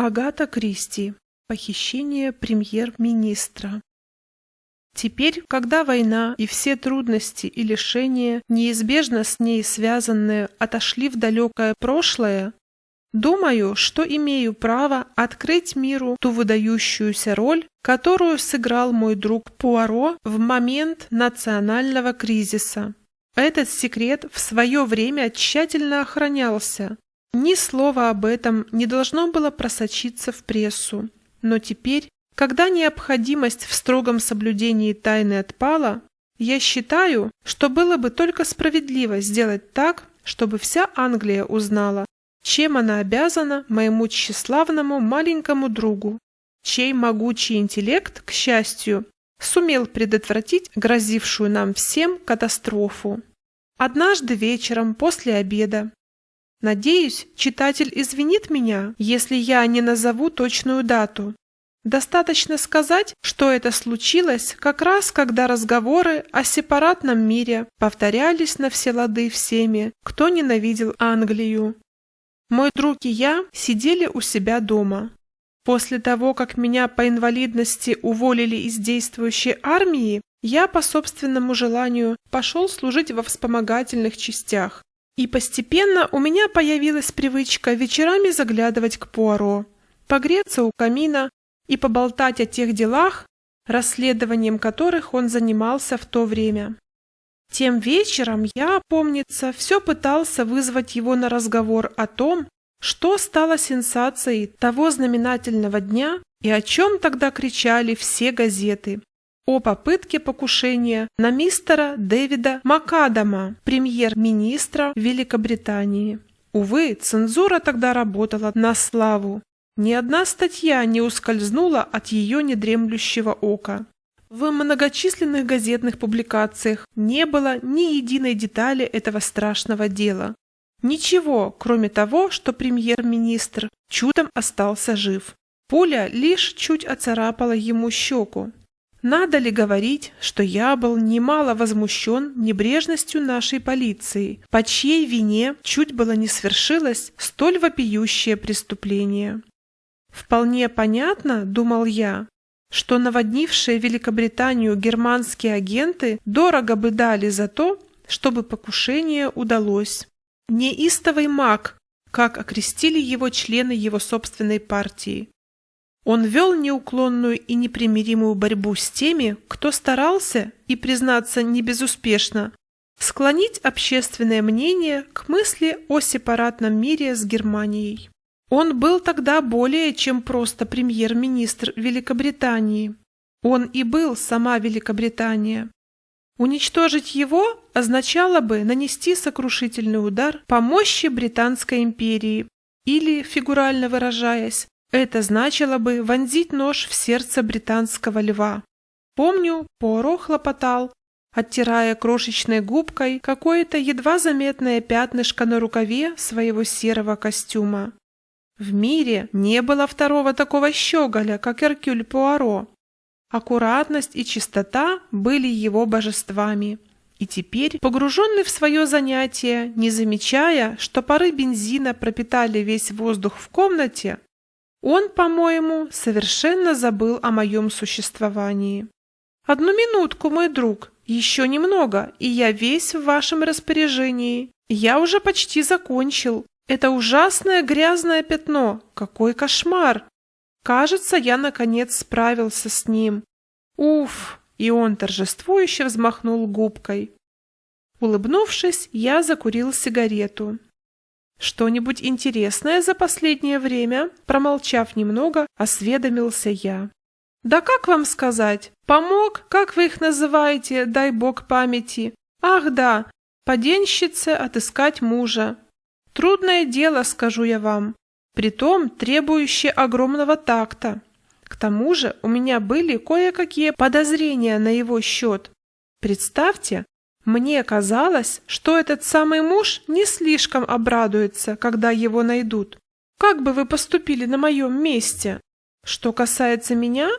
Агата Кристи. Похищение премьер-министра. Теперь, когда война и все трудности и лишения, неизбежно с ней связанные, отошли в далекое прошлое, думаю, что имею право открыть миру ту выдающуюся роль, которую сыграл мой друг Пуаро в момент национального кризиса. Этот секрет в свое время тщательно охранялся. Ни слова об этом не должно было просочиться в прессу. Но теперь, когда необходимость в строгом соблюдении тайны отпала, я считаю, что было бы только справедливо сделать так, чтобы вся Англия узнала, чем она обязана моему тщеславному маленькому другу, чей могучий интеллект, к счастью, сумел предотвратить грозившую нам всем катастрофу. Однажды вечером после обеда, надеюсь, читатель извинит меня, если я не назову точную дату. Достаточно сказать, что это случилось как раз, когда разговоры о сепаратном мире повторялись на все лады всеми, кто ненавидел Англию. Мой друг и я сидели у себя дома. После того, как меня по инвалидности уволили из действующей армии, я по собственному желанию пошел служить во вспомогательных частях. И постепенно у меня появилась привычка вечерами заглядывать к Пуаро, погреться у камина и поболтать о тех делах, расследованием которых он занимался в то время. Тем вечером я, помнится, все пытался вызвать его на разговор о том, что стало сенсацией того знаменательного дня и о чем тогда кричали все газеты. О попытке покушения на мистера Дэвида Макадама, премьер-министра Великобритании. Увы, цензура тогда работала на славу. Ни одна статья не ускользнула от ее недремлющего ока. В многочисленных газетных публикациях не было ни единой детали этого страшного дела. Ничего, кроме того, что премьер-министр чудом остался жив. Пуля лишь чуть оцарапала ему щеку. Надо ли говорить, что я был немало возмущен небрежностью нашей полиции, по чьей вине чуть было не свершилось столь вопиющее преступление? Вполне понятно, думал я, что наводнившие Великобританию германские агенты дорого бы дали за то, чтобы покушение удалось. Неистовый маг, как окрестили его члены его собственной партии. Он вел неуклонную и непримиримую борьбу с теми, кто старался, и, признаться, не безуспешно, склонить общественное мнение к мысли о сепаратном мире с Германией. Он был тогда более чем просто премьер-министр Великобритании. Он и был сама Великобритания. Уничтожить его означало бы нанести сокрушительный удар по мощи Британской империи, или, фигурально выражаясь, это значило бы вонзить нож в сердце британского льва. Помню, Пуаро хлопотал, оттирая крошечной губкой какое-то едва заметное пятнышко на рукаве своего серого костюма. В мире не было второго такого щеголя, как Эркюль Пуаро. Аккуратность и чистота были его божествами. И теперь, погруженный в свое занятие, не замечая, что пары бензина пропитали весь воздух в комнате, он, по-моему, совершенно забыл о моем существовании. «Одну минутку, мой друг, еще немного, и я весь в вашем распоряжении. Я уже почти закончил. Это ужасное грязное пятно. Какой кошмар! Кажется, я, наконец, справился с ним. Уф!» И он торжествующе взмахнул губкой. Улыбнувшись, я закурил сигарету. «Что-нибудь интересное за последнее время?» Промолчав немного, осведомился я. «Да как вам сказать? Помог, как вы их называете, дай бог памяти? Ах да, поденщице отыскать мужа. Трудное дело, скажу я вам, притом требующее огромного такта. К тому же у меня были кое-какие подозрения на его счет. Представьте, мне казалось, что этот самый муж не слишком обрадуется, когда его найдут. Как бы вы поступили на моем месте? Что касается меня,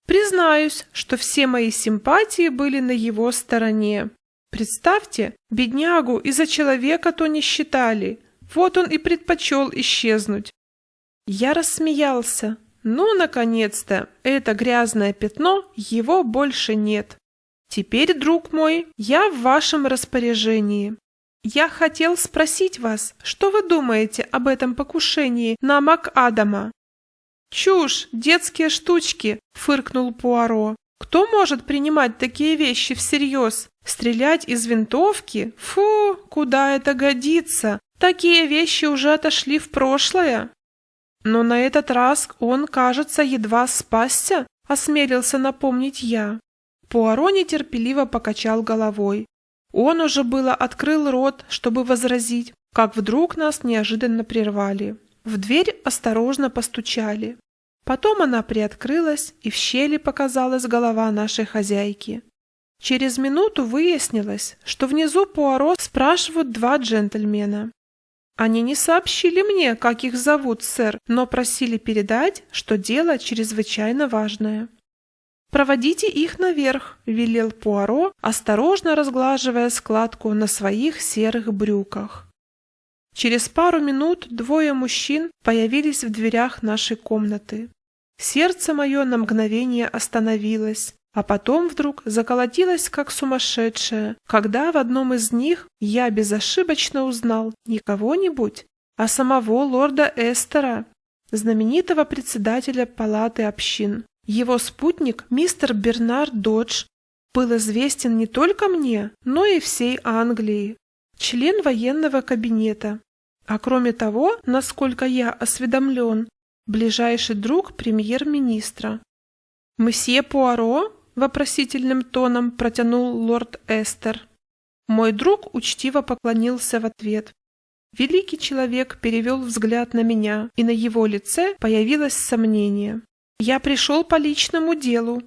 признаюсь, что все мои симпатии были на его стороне. Представьте, беднягу из-за человека то не считали. Вот он и предпочел исчезнуть. Я рассмеялся. Ну, наконец-то, это грязное пятно, его больше нет. Теперь, друг мой, я в вашем распоряжении. Я хотел спросить вас, что вы думаете об этом покушении на МакАдама? Чушь, детские штучки, фыркнул Пуаро. Кто может принимать такие вещи всерьез? Стрелять из винтовки? Фу, куда это годится? Такие вещи уже отошли в прошлое. Но на этот раз он, кажется, едва спасся, осмелился напомнить я. Пуаро нетерпеливо покачал головой. Он уже было открыл рот, чтобы возразить, как вдруг нас неожиданно прервали. В дверь осторожно постучали. Потом она приоткрылась, и в щели показалась голова нашей хозяйки. Через минуту выяснилось, что внизу Пуаро спрашивают два джентльмена. Они не сообщили мне, как их зовут, сэр, но просили передать, что дело чрезвычайно важное. «Проводите их наверх», — велел Пуаро, осторожно разглаживая складку на своих серых брюках. Через пару минут двое мужчин появились в дверях нашей комнаты. Сердце мое на мгновение остановилось, а потом вдруг заколотилось, как сумасшедшее, когда в одном из них я безошибочно узнал не кого-нибудь, а самого лорда Эстера, знаменитого председателя палаты общин. Его спутник, мистер Бернард Додж, был известен не только мне, но и всей Англии, член военного кабинета, а кроме того, насколько я осведомлен, ближайший друг премьер-министра. «Мсье Пуаро?» — вопросительным тоном протянул лорд Эстер. Мой друг учтиво поклонился в ответ. Великий человек перевел взгляд на меня, и на его лице появилось сомнение. «Я пришел по личному делу.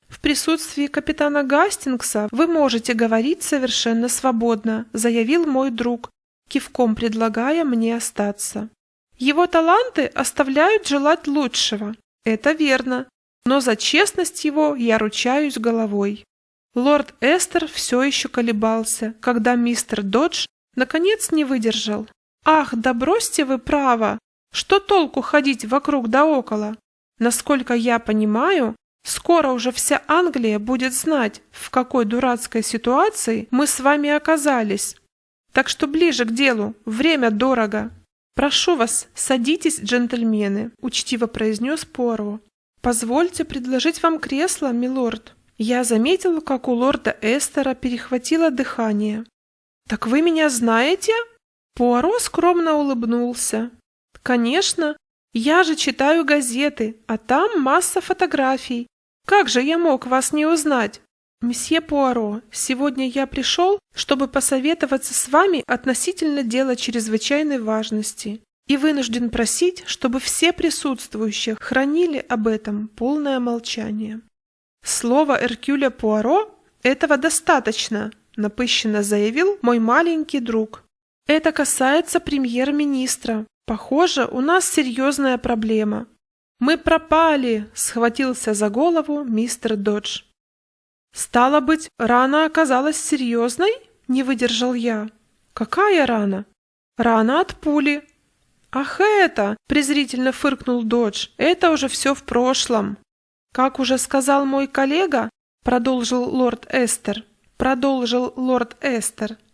В присутствии капитана Гастингса вы можете говорить совершенно свободно», — заявил мой друг, кивком предлагая мне остаться. «Его таланты оставляют желать лучшего. Это верно, но за честность его я ручаюсь головой». Лорд Эстер все еще колебался, когда мистер Додж наконец не выдержал. «Ах, да бросьте вы право! Что толку ходить вокруг да около? Насколько я понимаю, скоро уже вся Англия будет знать, в какой дурацкой ситуации мы с вами оказались. Так что ближе к делу, время дорого». «Прошу вас, садитесь, джентльмены», — учтиво произнес Пуаро. «Позвольте предложить вам кресло, милорд». Я заметил, как у лорда Эстера перехватило дыхание. «Так вы меня знаете?» Пуаро скромно улыбнулся. «Конечно. Я же читаю газеты, а там масса фотографий. Как же я мог вас не узнать? Месье Пуаро, сегодня я пришел, чтобы посоветоваться с вами относительно дела чрезвычайной важности, и вынужден просить, чтобы все присутствующие хранили об этом полное молчание». «Слово Эркюля Пуаро? Этого достаточно», — напыщенно заявил мой маленький друг. «Это касается премьер-министра. Похоже, у нас серьезная проблема». «Мы пропали!» — схватился за голову мистер Додж. «Стало быть, рана оказалась серьезной?» — не выдержал я. «Какая рана?» «Рана от пули». «Ах это!» — презрительно фыркнул Додж. «Это уже все в прошлом». «Как уже сказал мой коллега, продолжил лорд Эстер,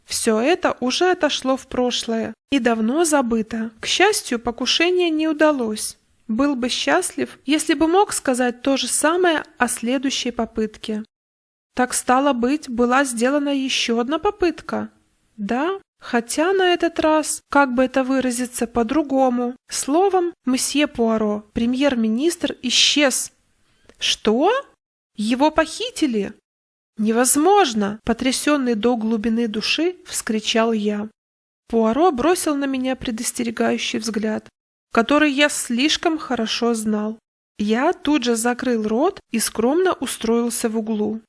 все это уже отошло в прошлое и давно забыто. К счастью, покушение не удалось. Был бы счастлив, если бы мог сказать то же самое о следующей попытке». «Так стало быть, была сделана еще одна попытка?» «Да, хотя на этот раз, как бы это выразиться по-другому, словом, месье Пуаро, премьер-министр исчез». «Что? Его похитили?» «Невозможно!» — потрясенный до глубины души, вскричал я. Пуаро бросил на меня предостерегающий взгляд, который я слишком хорошо знал. Я тут же закрыл рот и скромно устроился в углу.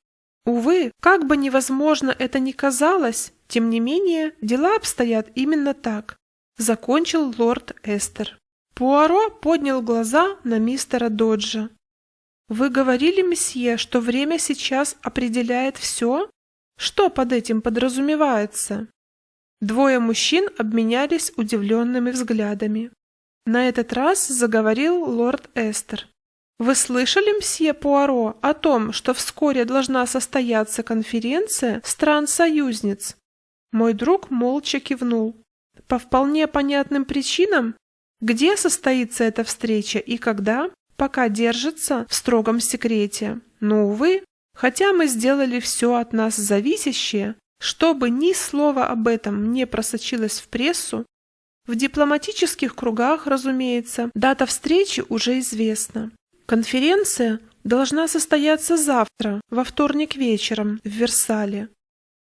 Увы, как бы невозможно это ни казалось, тем не менее, дела обстоят именно так, закончил лорд Эстер. Пуаро поднял глаза на мистера Доджа. «Вы говорили, месье, что время сейчас определяет все? Что под этим подразумевается?» Двое мужчин обменялись удивленными взглядами. На этот раз заговорил лорд Эстер. «Вы слышали, мсье Пуаро, о том, что вскоре должна состояться конференция стран-союзниц?» Мой друг молча кивнул. «По вполне понятным причинам? Где состоится эта встреча и когда? Пока держится в строгом секрете. Но, увы, хотя мы сделали все от нас зависящее, чтобы ни слова об этом не просочилось в прессу, в дипломатических кругах, разумеется, дата встречи уже известна. Конференция должна состояться завтра, во вторник вечером, в Версале.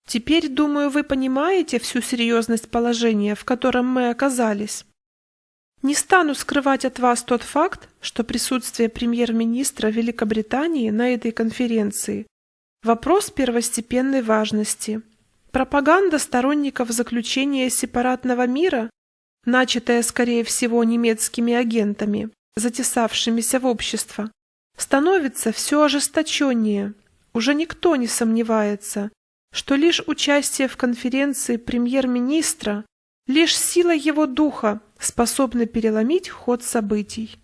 Теперь, думаю, вы понимаете всю серьезность положения, в котором мы оказались. Не стану скрывать от вас тот факт, что присутствие премьер-министра Великобритании на этой конференции – вопрос первостепенной важности. Пропаганда сторонников заключения сепаратного мира, начатая, скорее всего, немецкими агентами, затесавшимися в общество, становится все ожесточеннее. Уже никто не сомневается, что лишь участие в конференции премьер-министра, лишь сила его духа способна переломить ход событий.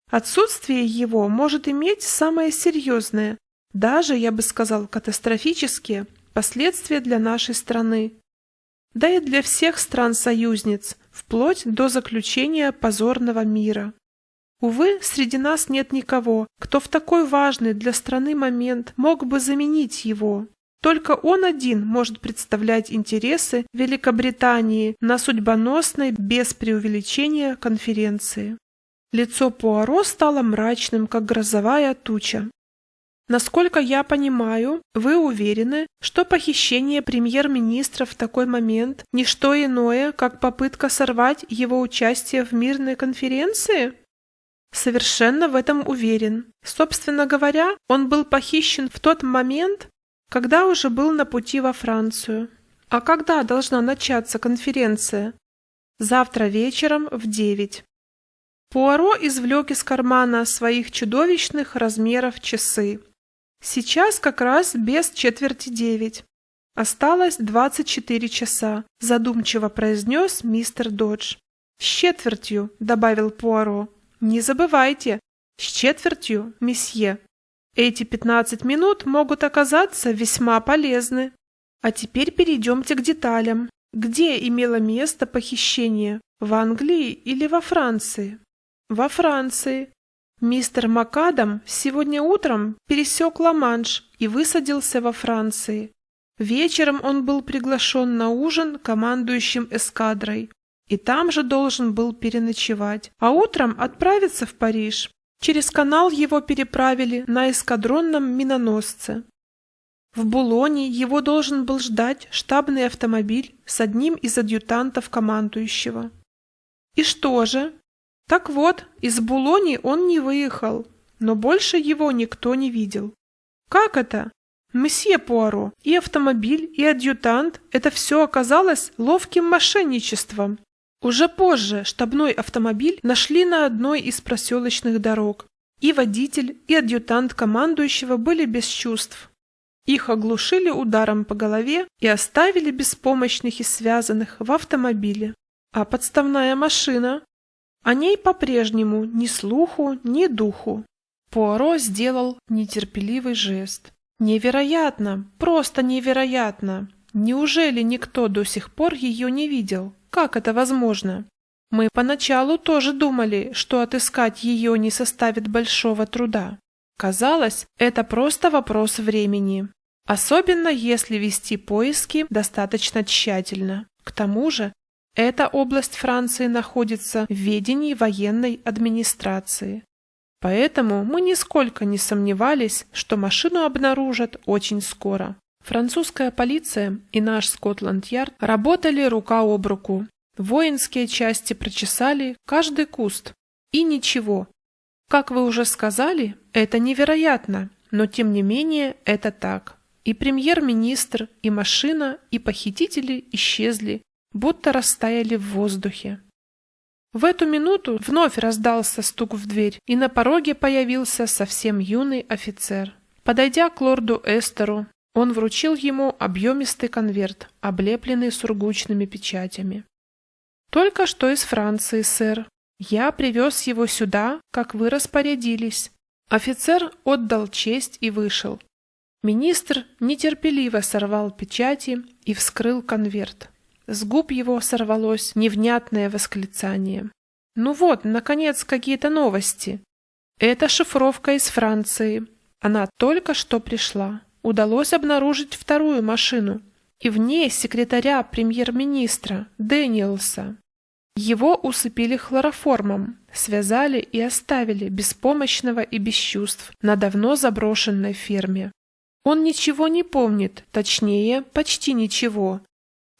Отсутствие его может иметь самое серьезное, даже, я бы сказал, катастрофические последствия для нашей страны, да и для всех стран-союзниц, вплоть до заключения позорного мира. Увы, среди нас нет никого, кто в такой важный для страны момент мог бы заменить его. Только он один может представлять интересы Великобритании на судьбоносной, без преувеличения, конференции. Лицо Пуаро стало мрачным, как грозовая туча. Насколько я понимаю, вы уверены, что похищение премьер-министра в такой момент – не что иное, как попытка сорвать его участие в мирной конференции? Совершенно в этом уверен. Собственно говоря, он был похищен в тот момент, когда уже был на пути во Францию. А когда должна начаться конференция? Завтра вечером в 9. Пуаро извлек из кармана своих чудовищных размеров часы. Сейчас как раз без 8:45. Осталось 24 часа, задумчиво произнес мистер Додж. С четвертью, добавил Пуаро. Не забывайте, с четвертью, месье. Эти 15 минут могут оказаться весьма полезны. А теперь перейдемте к деталям. Где имело место похищение? В Англии или во Франции? Во Франции. Мистер МакАдам сегодня утром пересек Ла-Манш и высадился во Франции. Вечером он был приглашен на ужин командующим эскадрой. И там же должен был переночевать, а утром отправиться в Париж. Через канал его переправили на эскадронном миноносце. В Булоне его должен был ждать штабный автомобиль с одним из адъютантов командующего. И что же? Так вот, из Булони он не выехал, но больше его никто не видел. Как это? Месье Пуаро, и автомобиль, и адъютант – это все оказалось ловким мошенничеством. Уже позже штабной автомобиль нашли на одной из проселочных дорог. И водитель, и адъютант командующего были без чувств. Их оглушили ударом по голове и оставили беспомощных и связанных в автомобиле. А подставная машина? О ней по-прежнему ни слуху, ни духу. Пуаро сделал нетерпеливый жест. Невероятно, просто невероятно. Неужели никто до сих пор ее не видел? Как это возможно? Мы поначалу тоже думали, что отыскать ее не составит большого труда. Казалось, это просто вопрос времени. Особенно если вести поиски достаточно тщательно. К тому же, эта область Франции находится в ведении военной администрации. Поэтому мы нисколько не сомневались, что машину обнаружат очень скоро. Французская полиция и наш Скотланд-Ярд работали рука об руку. Воинские части прочесали каждый куст. И ничего. Как вы уже сказали, это невероятно, но тем не менее это так. И премьер-министр, и машина, и похитители исчезли, будто растаяли в воздухе. В эту минуту вновь раздался стук в дверь, и на пороге появился совсем юный офицер. Подойдя к лорду Эстеру, он вручил ему объемистый конверт, облепленный сургучными печатями. «Только что из Франции, сэр. Я привез его сюда, как вы распорядились». Офицер отдал честь и вышел. Министр нетерпеливо сорвал печати и вскрыл конверт. С губ его сорвалось невнятное восклицание. «Ну вот, наконец, какие-то новости. Это шифровка из Франции. Она только что пришла. Удалось обнаружить вторую машину, и в ней секретаря премьер-министра Дэниелса. Его усыпили хлороформом, связали и оставили беспомощного и без чувств на давно заброшенной ферме. Он ничего не помнит, точнее, почти ничего.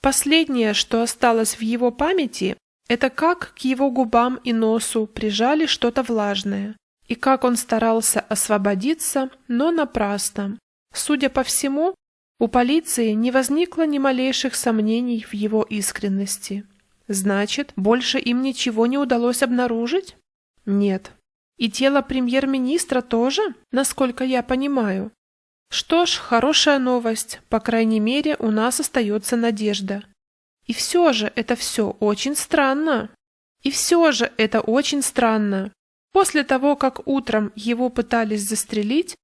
Последнее, что осталось в его памяти, это как к его губам и носу прижали что-то влажное, и как он старался освободиться, но напрасно. Судя по всему, у полиции не возникло ни малейших сомнений в его искренности. Значит, больше им ничего не удалось обнаружить? Нет. И тело премьер-министра тоже, насколько я понимаю. Что ж, хорошая новость, по крайней мере, у нас остается надежда. И все же это все очень странно. После того, как утром его пытались застрелить,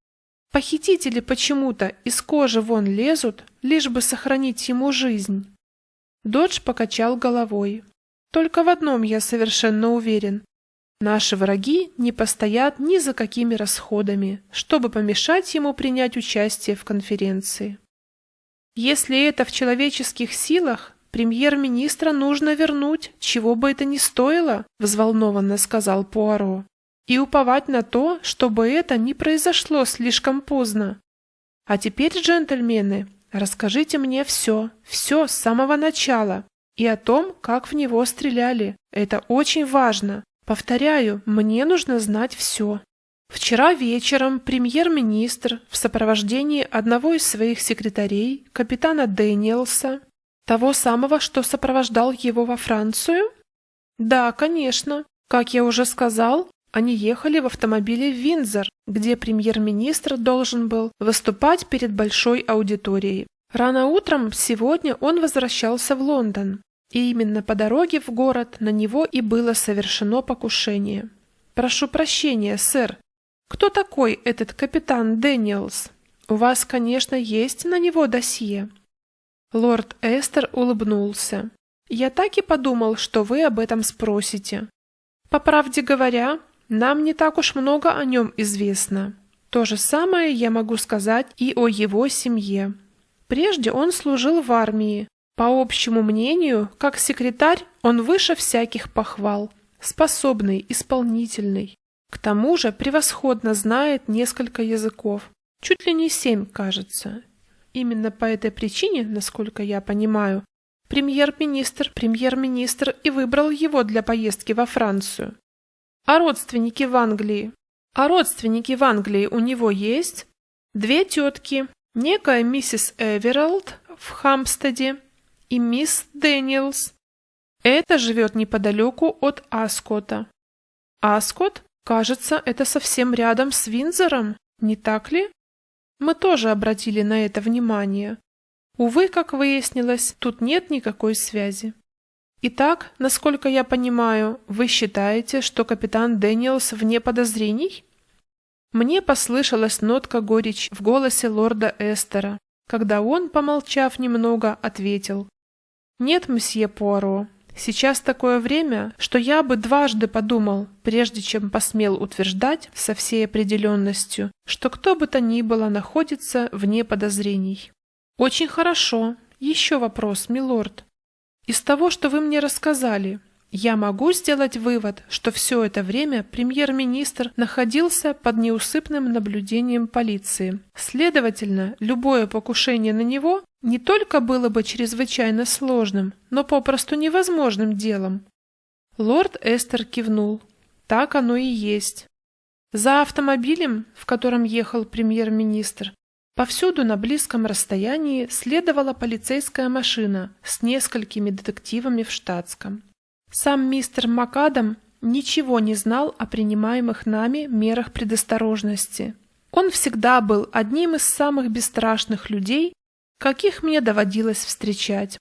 похитители почему-то из кожи вон лезут, лишь бы сохранить ему жизнь. Додж покачал головой. Только в одном я совершенно уверен. Наши враги не постоят ни за какими расходами, чтобы помешать ему принять участие в конференции. Если это в человеческих силах, премьер-министра нужно вернуть, чего бы это ни стоило, взволнованно сказал Пуаро, и уповать на то, чтобы это не произошло слишком поздно. А теперь, джентльмены, расскажите мне все с самого начала, и о том, как в него стреляли. Это очень важно. Повторяю, мне нужно знать все. Вчера вечером премьер-министр в сопровождении одного из своих секретарей, капитана Дэниелса, того самого, что сопровождал его во Францию? Да, конечно. Как я уже сказал, они ехали в автомобиле в Виндзор, где премьер-министр должен был выступать перед большой аудиторией. Рано утром сегодня он возвращался в Лондон. И именно по дороге в город на него и было совершено покушение. Прошу прощения, сэр. Кто такой этот капитан Дэниелс? У вас, конечно, есть на него досье. Лорд Эстер улыбнулся. Я так и подумал, что вы об этом спросите. По правде говоря, нам не так уж много о нем известно. То же самое я могу сказать и о его семье. Прежде он служил в армии. По общему мнению, как секретарь, он выше всяких похвал, способный, исполнительный. К тому же превосходно знает несколько языков, чуть ли не 7, кажется. Именно по этой причине, насколько я понимаю, премьер-министр и выбрал его для поездки во Францию. А родственники в Англии у него есть? 2 тетки, некая миссис Эвералд в Хампстеде и мисс Дэниелс. Это живет неподалеку от Аскота. Аскот? Кажется, это совсем рядом с Виндзором, не так ли? Мы тоже обратили на это внимание. Увы, как выяснилось, тут нет никакой связи. Итак, насколько я понимаю, вы считаете, что капитан Дэниелс вне подозрений? Мне послышалась нотка горечи в голосе лорда Эстера, когда он, помолчав немного, ответил: «Нет, мсье Пуаро, сейчас такое время, что я бы дважды подумал, прежде чем посмел утверждать со всей определенностью, что кто бы то ни было находится вне подозрений». «Очень хорошо. Еще вопрос, милорд. Из того, что вы мне рассказали, я могу сделать вывод, что все это время премьер-министр находился под неусыпным наблюдением полиции. Следовательно, любое покушение на него не только было бы чрезвычайно сложным, но попросту невозможным делом». Лорд Эстер кивнул. Так оно и есть. За автомобилем, в котором ехал премьер-министр, повсюду на близком расстоянии следовала полицейская машина с несколькими детективами в штатском. Сам мистер МакАдам ничего не знал о принимаемых нами мерах предосторожности. Он всегда был одним из самых бесстрашных людей, каких мне доводилось встречать.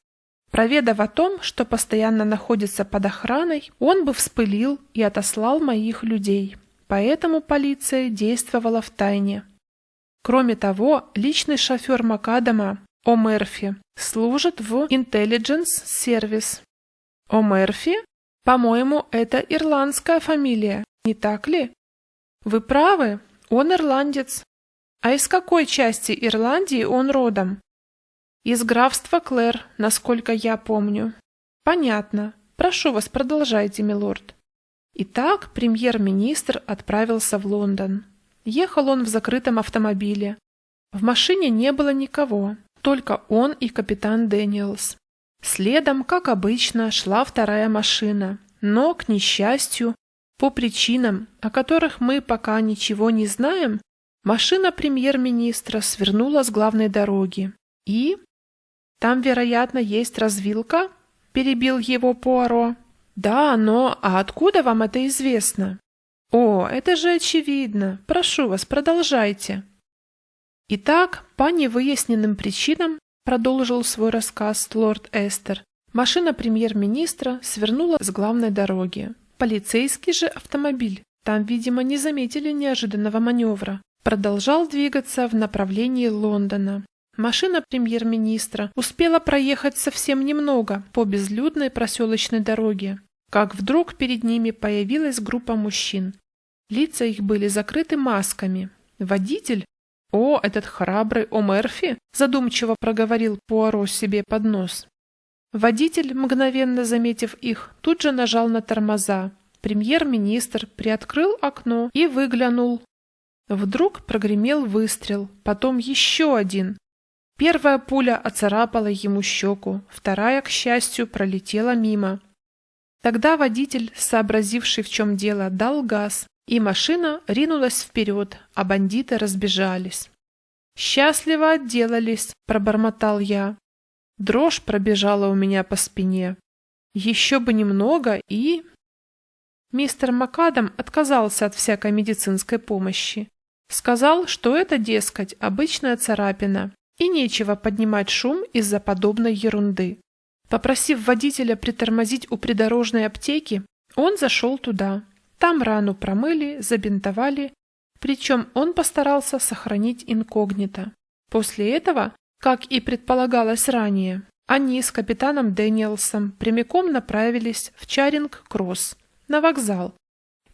Проведав о том, что постоянно находится под охраной, он бы вспылил и отослал моих людей. Поэтому полиция действовала втайне. Кроме того, личный шофер Макадама, О'Мерфи, служит в Intelligence Service. О'Мерфи? По-моему, это ирландская фамилия, не так ли? Вы правы, он ирландец. А из какой части Ирландии он родом? Из графства Клэр, насколько я помню. Понятно. Прошу вас, продолжайте, милорд. Итак, премьер-министр отправился в Лондон. Ехал он в закрытом автомобиле. В машине не было никого, только он и капитан Дэниелс. Следом, как обычно, шла вторая машина, но, к несчастью, по причинам, о которых мы пока ничего не знаем, машина премьер-министра свернула с главной дороги. И... «Там, вероятно, есть развилка?» – перебил его Пуаро. «Да, но... А откуда вам это известно?» «О, это же очевидно. Прошу вас, продолжайте». Итак, по невыясненным причинам, продолжил свой рассказ лорд Эстер, машина премьер-министра свернула с главной дороги. Полицейский же автомобиль, там, видимо, не заметили неожиданного маневра, продолжал двигаться в направлении Лондона. Машина премьер-министра успела проехать совсем немного по безлюдной проселочной дороге, как вдруг перед ними появилась группа мужчин. Лица их были закрыты масками. Водитель? О, этот храбрый О'Мерфи, задумчиво проговорил Пуаро себе под нос. Водитель, мгновенно заметив их, тут же нажал на тормоза. Премьер-министр приоткрыл окно и выглянул. Вдруг прогремел выстрел, потом еще один. Первая пуля оцарапала ему щеку, вторая, к счастью, пролетела мимо. Тогда водитель, сообразивший, в чем дело, дал газ, и машина ринулась вперед, а бандиты разбежались. «Счастливо отделались», — пробормотал я. Дрожь пробежала у меня по спине. Еще бы немного и... Мистер Макадам отказался от всякой медицинской помощи. Сказал, что это, дескать, обычная царапина, и нечего поднимать шум из-за подобной ерунды. Попросив водителя притормозить у придорожной аптеки, он зашел туда. Там рану промыли, забинтовали, причем он постарался сохранить инкогнито. После этого, как и предполагалось ранее, они с капитаном Дэниелсом прямиком направились в Чаринг-Кросс, на вокзал,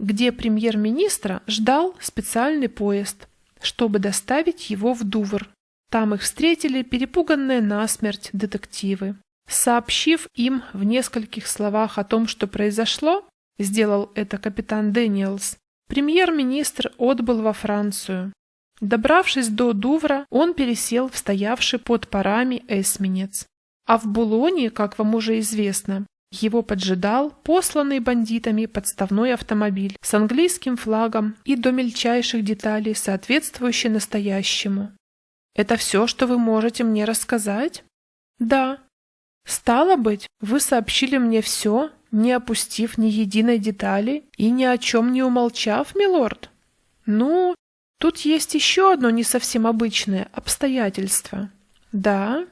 где премьер-министра ждал специальный поезд, чтобы доставить его в Дувр. Там их встретили перепуганные насмерть детективы. Сообщив им в нескольких словах о том, что произошло, сделал это капитан Дэниелс, премьер-министр отбыл во Францию. Добравшись до Дувра, он пересел в стоявший под парами эсминец. А в Булоне, как вам уже известно, его поджидал посланный бандитами подставной автомобиль с английским флагом и до мельчайших деталей, соответствующий настоящему. «Это все, что вы можете мне рассказать?» «Да». «Стало быть, вы сообщили мне все, не опустив ни единой детали и ни о чем не умолчав, милорд?» «Ну, тут есть еще одно не совсем обычное обстоятельство». «Да».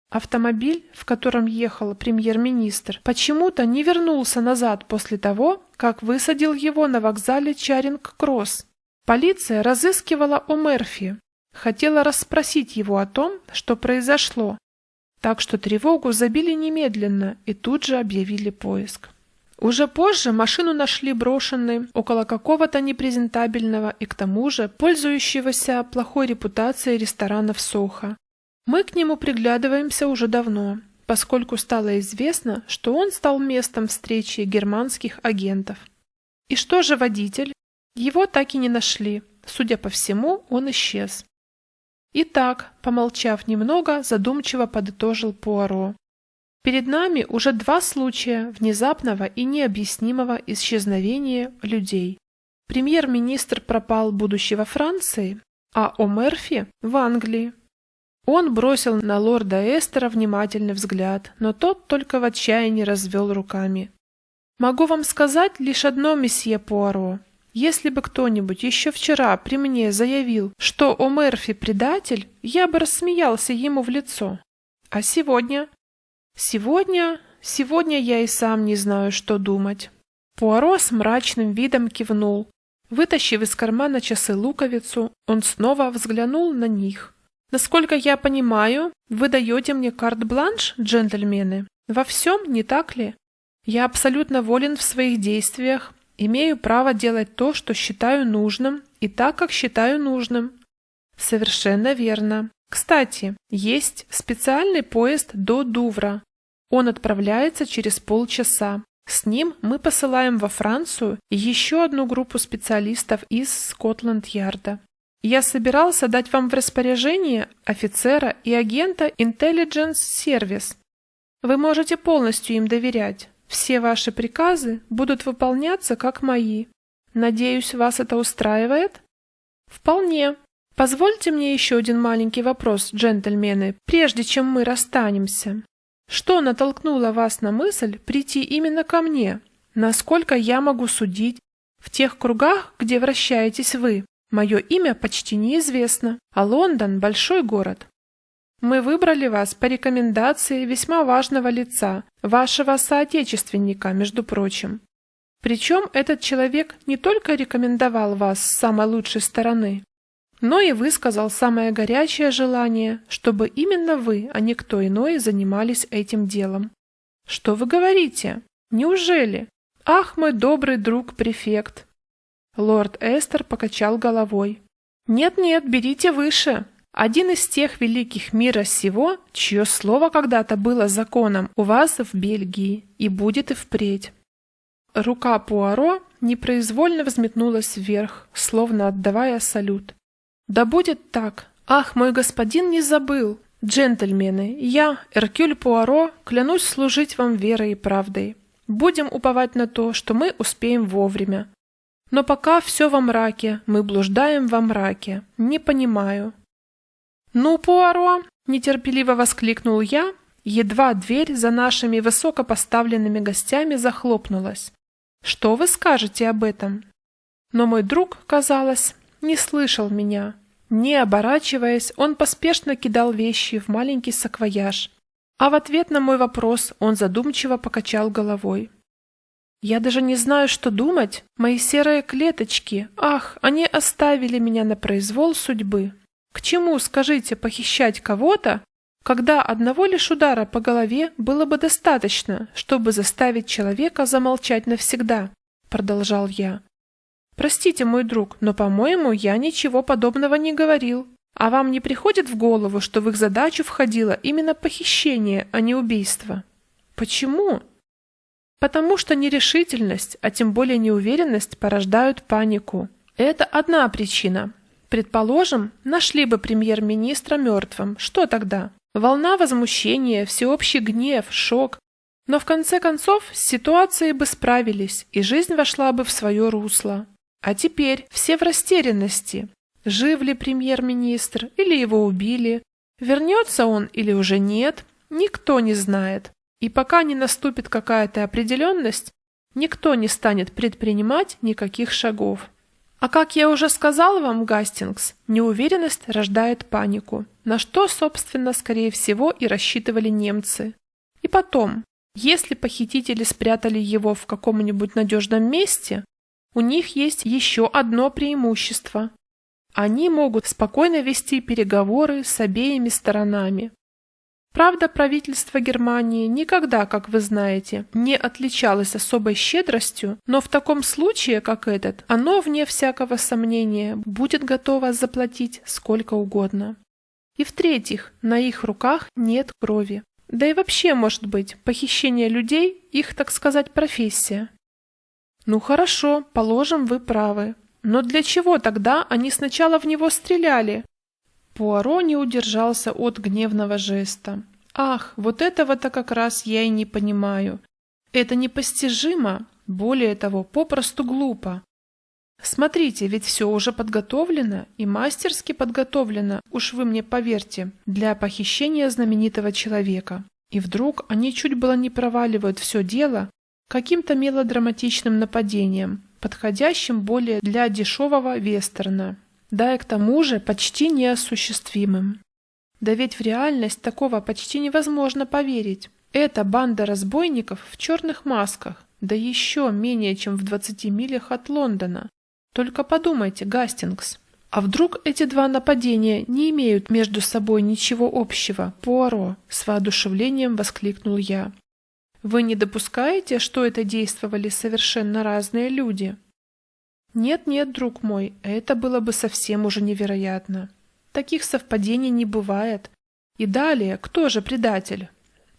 Автомобиль, в котором ехал премьер-министр, почему-то не вернулся назад после того, как высадил его на вокзале Чаринг-Кросс. Полиция разыскивала О'Мерфи, хотела расспросить его о том, что произошло, так что тревогу забили немедленно и тут же объявили поиск. Уже позже машину нашли брошенной около какого-то непрезентабельного и к тому же пользующегося плохой репутацией ресторана в Сохо. Мы к нему приглядываемся уже давно, поскольку стало известно, что он стал местом встречи германских агентов. И что же водитель? Его так и не нашли. Судя по всему, он исчез. Итак, помолчав немного, задумчиво подытожил Пуаро. Перед нами уже 2 случая внезапного и необъяснимого исчезновения людей. Премьер-министр пропал, будучи во Франции, а О'Мерфи в Англии. Он бросил на лорда Эстера внимательный взгляд, но тот только в отчаянии развел руками. «Могу вам сказать лишь одно, месье Пуаро. Если бы кто-нибудь еще вчера при мне заявил, что О'Мерфи предатель, я бы рассмеялся ему в лицо. А сегодня? Сегодня я и сам не знаю, что думать». Пуаро с мрачным видом кивнул. Вытащив из кармана часы-луковицу, он снова взглянул на них. «Насколько я понимаю, вы даете мне карт-бланш, джентльмены? Во всем, не так ли? Я абсолютно волен в своих действиях, имею право делать то, что считаю нужным, и так, как считаю нужным». «Совершенно верно. Кстати, есть специальный поезд до Дувра. Он отправляется через полчаса. С ним мы посылаем во Францию еще одну группу специалистов из Скотланд-Ярда. Я собирался дать вам в распоряжение офицера и агента Intelligence Service. Вы можете полностью им доверять. Все ваши приказы будут выполняться как мои. Надеюсь, вас это устраивает?» «Вполне. Позвольте мне еще один маленький вопрос, джентльмены, прежде чем мы расстанемся. Что натолкнуло вас на мысль прийти именно ко мне? Насколько я могу судить, в тех кругах, где вращаетесь вы, мое имя почти неизвестно, а Лондон – большой город. Мы выбрали вас по рекомендации весьма важного лица, вашего соотечественника, между прочим. Причем этот человек не только рекомендовал вас с самой лучшей стороны, но и высказал самое горячее желание, чтобы именно вы, а не кто иной, занимались этим делом. Что вы говорите? Неужели? Ах, мой добрый друг-префект!» Лорд Эстер покачал головой. «Нет-нет, берите выше. Один из тех великих мира сего, чье слово когда-то было законом у вас в Бельгии и будет и впредь». Рука Пуаро непроизвольно взметнулась вверх, словно отдавая салют. «Да будет так. Ах, мой господин не забыл. Джентльмены, я, Эркюль Пуаро, клянусь служить вам верой и правдой. Будем уповать на то, что мы успеем вовремя. Но пока все во мраке, мы блуждаем во мраке. Не понимаю». «Ну, Пуаро!» – нетерпеливо воскликнул я, едва дверь за нашими высокопоставленными гостями захлопнулась. «Что вы скажете об этом?» Но мой друг, казалось, не слышал меня. Не оборачиваясь, он поспешно кидал вещи в маленький саквояж, а в ответ на мой вопрос он задумчиво покачал головой. «Я даже не знаю, что думать. Мои серые клеточки, ах, они оставили меня на произвол судьбы. К чему, скажите, похищать кого-то, когда одного лишь удара по голове было бы достаточно, чтобы заставить человека замолчать навсегда?» – продолжал я. «Простите, мой друг, но, по-моему, я ничего подобного не говорил. А вам не приходит в голову, что в их задачу входило именно похищение, а не убийство?» «Почему?» «Потому что нерешительность, а тем более неуверенность порождают панику. Это одна причина. Предположим, нашли бы премьер-министра мертвым. Что тогда? Волна возмущения, всеобщий гнев, шок. Но в конце концов с ситуацией бы справились, и жизнь вошла бы в свое русло. А теперь все в растерянности. Жив ли премьер-министр, или его убили? Вернется он или уже нет? Никто не знает. И пока не наступит какая-то определенность, никто не станет предпринимать никаких шагов. А как я уже сказал вам, Гастингс, неуверенность рождает панику, на что, собственно, скорее всего и рассчитывали немцы. И потом, если похитители спрятали его в каком-нибудь надежном месте, у них есть еще одно преимущество. Они могут спокойно вести переговоры с обеими сторонами. Правда, правительство Германии никогда, как вы знаете, не отличалось особой щедростью, но в таком случае, как этот, оно, вне всякого сомнения, будет готово заплатить сколько угодно. И в-третьих, на их руках нет крови. Да и вообще, может быть, похищение людей – их, так сказать, профессия. Ну хорошо, положим, вы правы. Но для чего тогда они сначала в него стреляли? Пуаро не удержался от гневного жеста. Ах, вот этого-то как раз я и не понимаю. Это непостижимо, более того, попросту глупо. Смотрите, ведь все уже подготовлено, и мастерски подготовлено, уж вы мне поверьте, для похищения знаменитого человека. И вдруг они чуть было не проваливают все дело каким-то мелодраматичным нападением, подходящим более для дешевого вестерна. Да и к тому же почти неосуществимым. Да ведь в реальность такого почти невозможно поверить. Это банда разбойников в черных масках, да еще менее чем в 20 милях от Лондона. Только подумайте, Гастингс. А вдруг эти два нападения не имеют между собой ничего общего, Пуаро? С воодушевлением воскликнул я. Вы не допускаете, что это действовали совершенно разные люди? Нет-нет, друг мой, это было бы совсем уже невероятно. Таких совпадений не бывает. И далее, кто же предатель?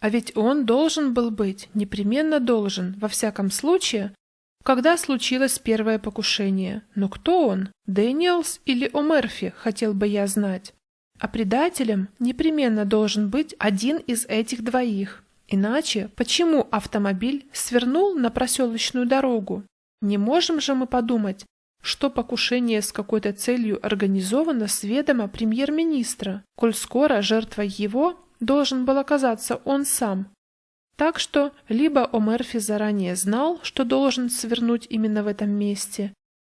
А ведь он должен был быть, непременно должен, во всяком случае, когда случилось первое покушение. Но кто он? Дэниелс или О'Мерфи, хотел бы я знать. А предателем непременно должен быть один из этих двоих. Иначе почему автомобиль свернул на проселочную дорогу? Не можем же мы подумать, что покушение с какой-то целью организовано с ведома премьер-министра, коль скоро жертвой его должен был оказаться он сам. Так что либо О'Мерфи заранее знал, что должен свернуть именно в этом месте,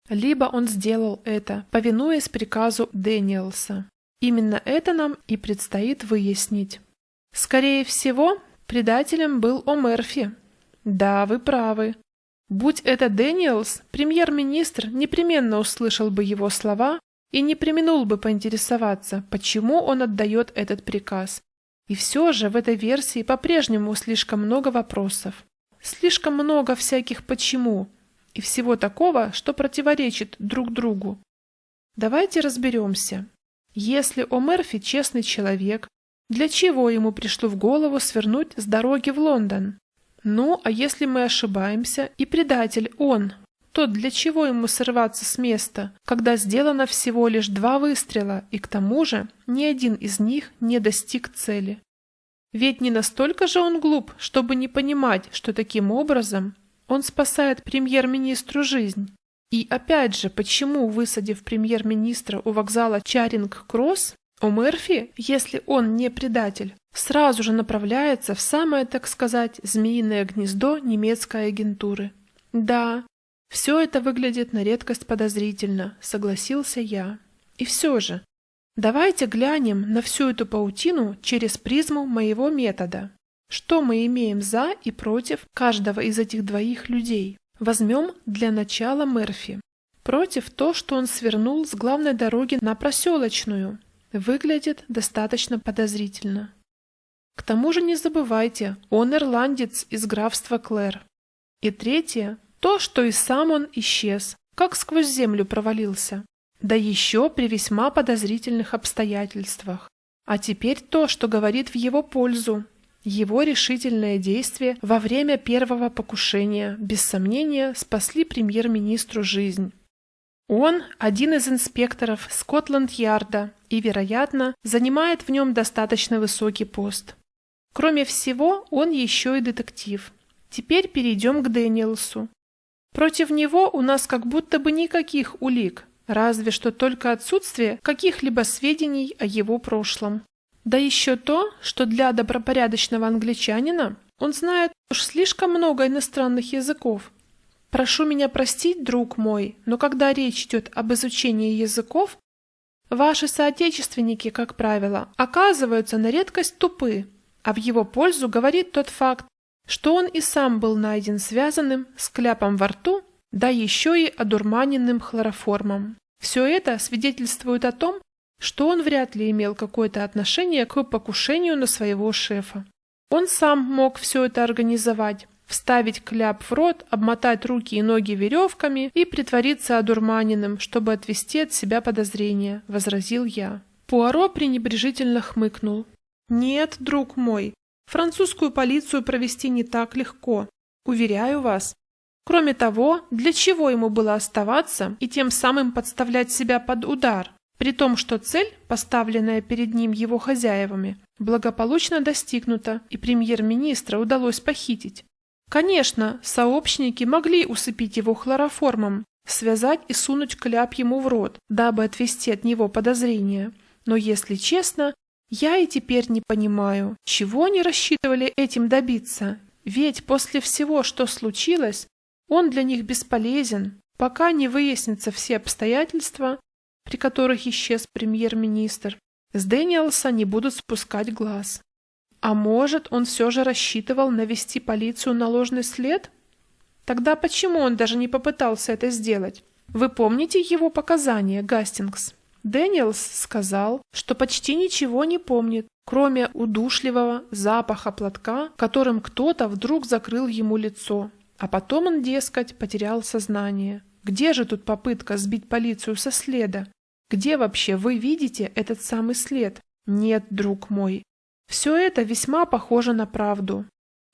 либо он сделал это, повинуясь приказу Дэниелса. Именно это нам и предстоит выяснить. Скорее всего, предателем был О'Мерфи. Да, вы правы. Будь это Дэниелс, премьер-министр непременно услышал бы его слова и не преминул бы поинтересоваться, почему он отдает этот приказ. И все же в этой версии по-прежнему слишком много вопросов. Слишком много всяких «почему» и всего такого, что противоречит друг другу. Давайте разберемся. Если О'Мерфи честный человек, для чего ему пришло в голову свернуть с дороги в Лондон? Ну, а если мы ошибаемся, и предатель он, то для чего ему срываться с места, когда сделано всего лишь 2 выстрела, и к тому же ни один из них не достиг цели? Ведь не настолько же он глуп, чтобы не понимать, что таким образом он спасает премьер-министру жизнь. И опять же, почему, высадив премьер-министра у вокзала Чаринг-Кросс, О'Мерфи, если он не предатель, сразу же направляется в самое, так сказать, змеиное гнездо немецкой агентуры? Да, все это выглядит на редкость подозрительно, согласился я. И все же, давайте глянем на всю эту паутину через призму моего метода. Что мы имеем за и против каждого из этих двоих людей? Возьмем для начала Мерфи. Против то, что он свернул с главной дороги на проселочную. Выглядит достаточно подозрительно. К тому же не забывайте, он ирландец из графства Клэр. И третье, то, что и сам он исчез, как сквозь землю провалился. Да еще при весьма подозрительных обстоятельствах. А теперь то, что говорит в его пользу. Его решительные действия во время первого покушения, без сомнения, спасли премьер-министру жизнь. Он один из инспекторов Скотланд-Ярда и, вероятно, занимает в нем достаточно высокий пост. Кроме всего, он еще и детектив. Теперь перейдем к Дэниелсу. Против него у нас как будто бы никаких улик, разве что только отсутствие каких-либо сведений о его прошлом. Да еще то, что для добропорядочного англичанина он знает уж слишком много иностранных языков. Прошу меня простить, друг мой, но когда речь идет об изучении языков, ваши соотечественники, как правило, оказываются на редкость тупы, а в его пользу говорит тот факт, что он и сам был найден связанным с кляпом во рту, да еще и одурманенным хлороформом. Все это свидетельствует о том, что он вряд ли имел какое-то отношение к покушению на своего шефа. Он сам мог все это организовать, вставить кляп в рот, обмотать руки и ноги веревками и притвориться одурманенным, чтобы отвести от себя подозрения, — возразил я. Пуаро пренебрежительно хмыкнул. Нет, друг мой, французскую полицию провести не так легко, уверяю вас. Кроме того, для чего ему было оставаться и тем самым подставлять себя под удар? При том, что цель, поставленная перед ним его хозяевами, благополучно достигнута, и премьер-министра удалось похитить. Конечно, сообщники могли усыпить его хлороформом, связать и сунуть кляп ему в рот, дабы отвести от него подозрения. Но, если честно, я и теперь не понимаю, чего они рассчитывали этим добиться. Ведь после всего, что случилось, он для них бесполезен, пока не выяснятся все обстоятельства, при которых исчез премьер-министр. С Дэниелса не будут спускать глаз. А может, он все же рассчитывал навести полицию на ложный след? Тогда почему он даже не попытался это сделать? Вы помните его показания, Гастингс? Дэниелс сказал, что почти ничего не помнит, кроме удушливого запаха платка, которым кто-то вдруг закрыл ему лицо. А потом он, дескать, потерял сознание. Где же тут попытка сбить полицию со следа? Где вообще вы видите этот самый след? Нет, друг мой. Все это весьма похоже на правду.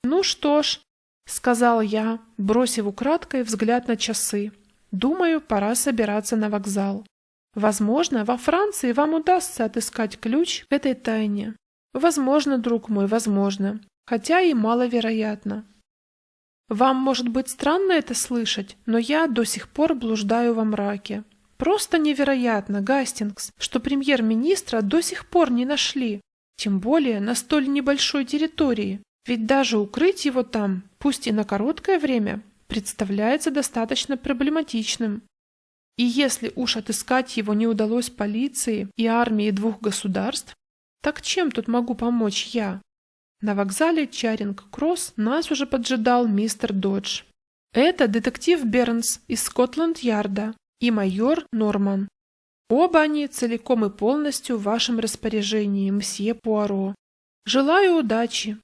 Ну что ж, сказал я, бросив украдкой взгляд на часы. Думаю, пора собираться на вокзал. Возможно, во Франции вам удастся отыскать ключ к этой тайне. Возможно, друг мой, возможно. Хотя и маловероятно. Вам может быть странно это слышать, но я до сих пор блуждаю во мраке. Просто невероятно, Гастингс, что премьер-министра до сих пор не нашли. Тем более на столь небольшой территории. Ведь даже укрыть его там, пусть и на короткое время, представляется достаточно проблематичным. И если уж отыскать его не удалось полиции и армии двух государств, так чем тут могу помочь я? На вокзале Чаринг-Кросс нас уже поджидал мистер Додж. Это детектив Бернс из Скотланд-Ярда и майор Норман. Оба они целиком и полностью в вашем распоряжении, мсье Пуаро. Желаю удачи.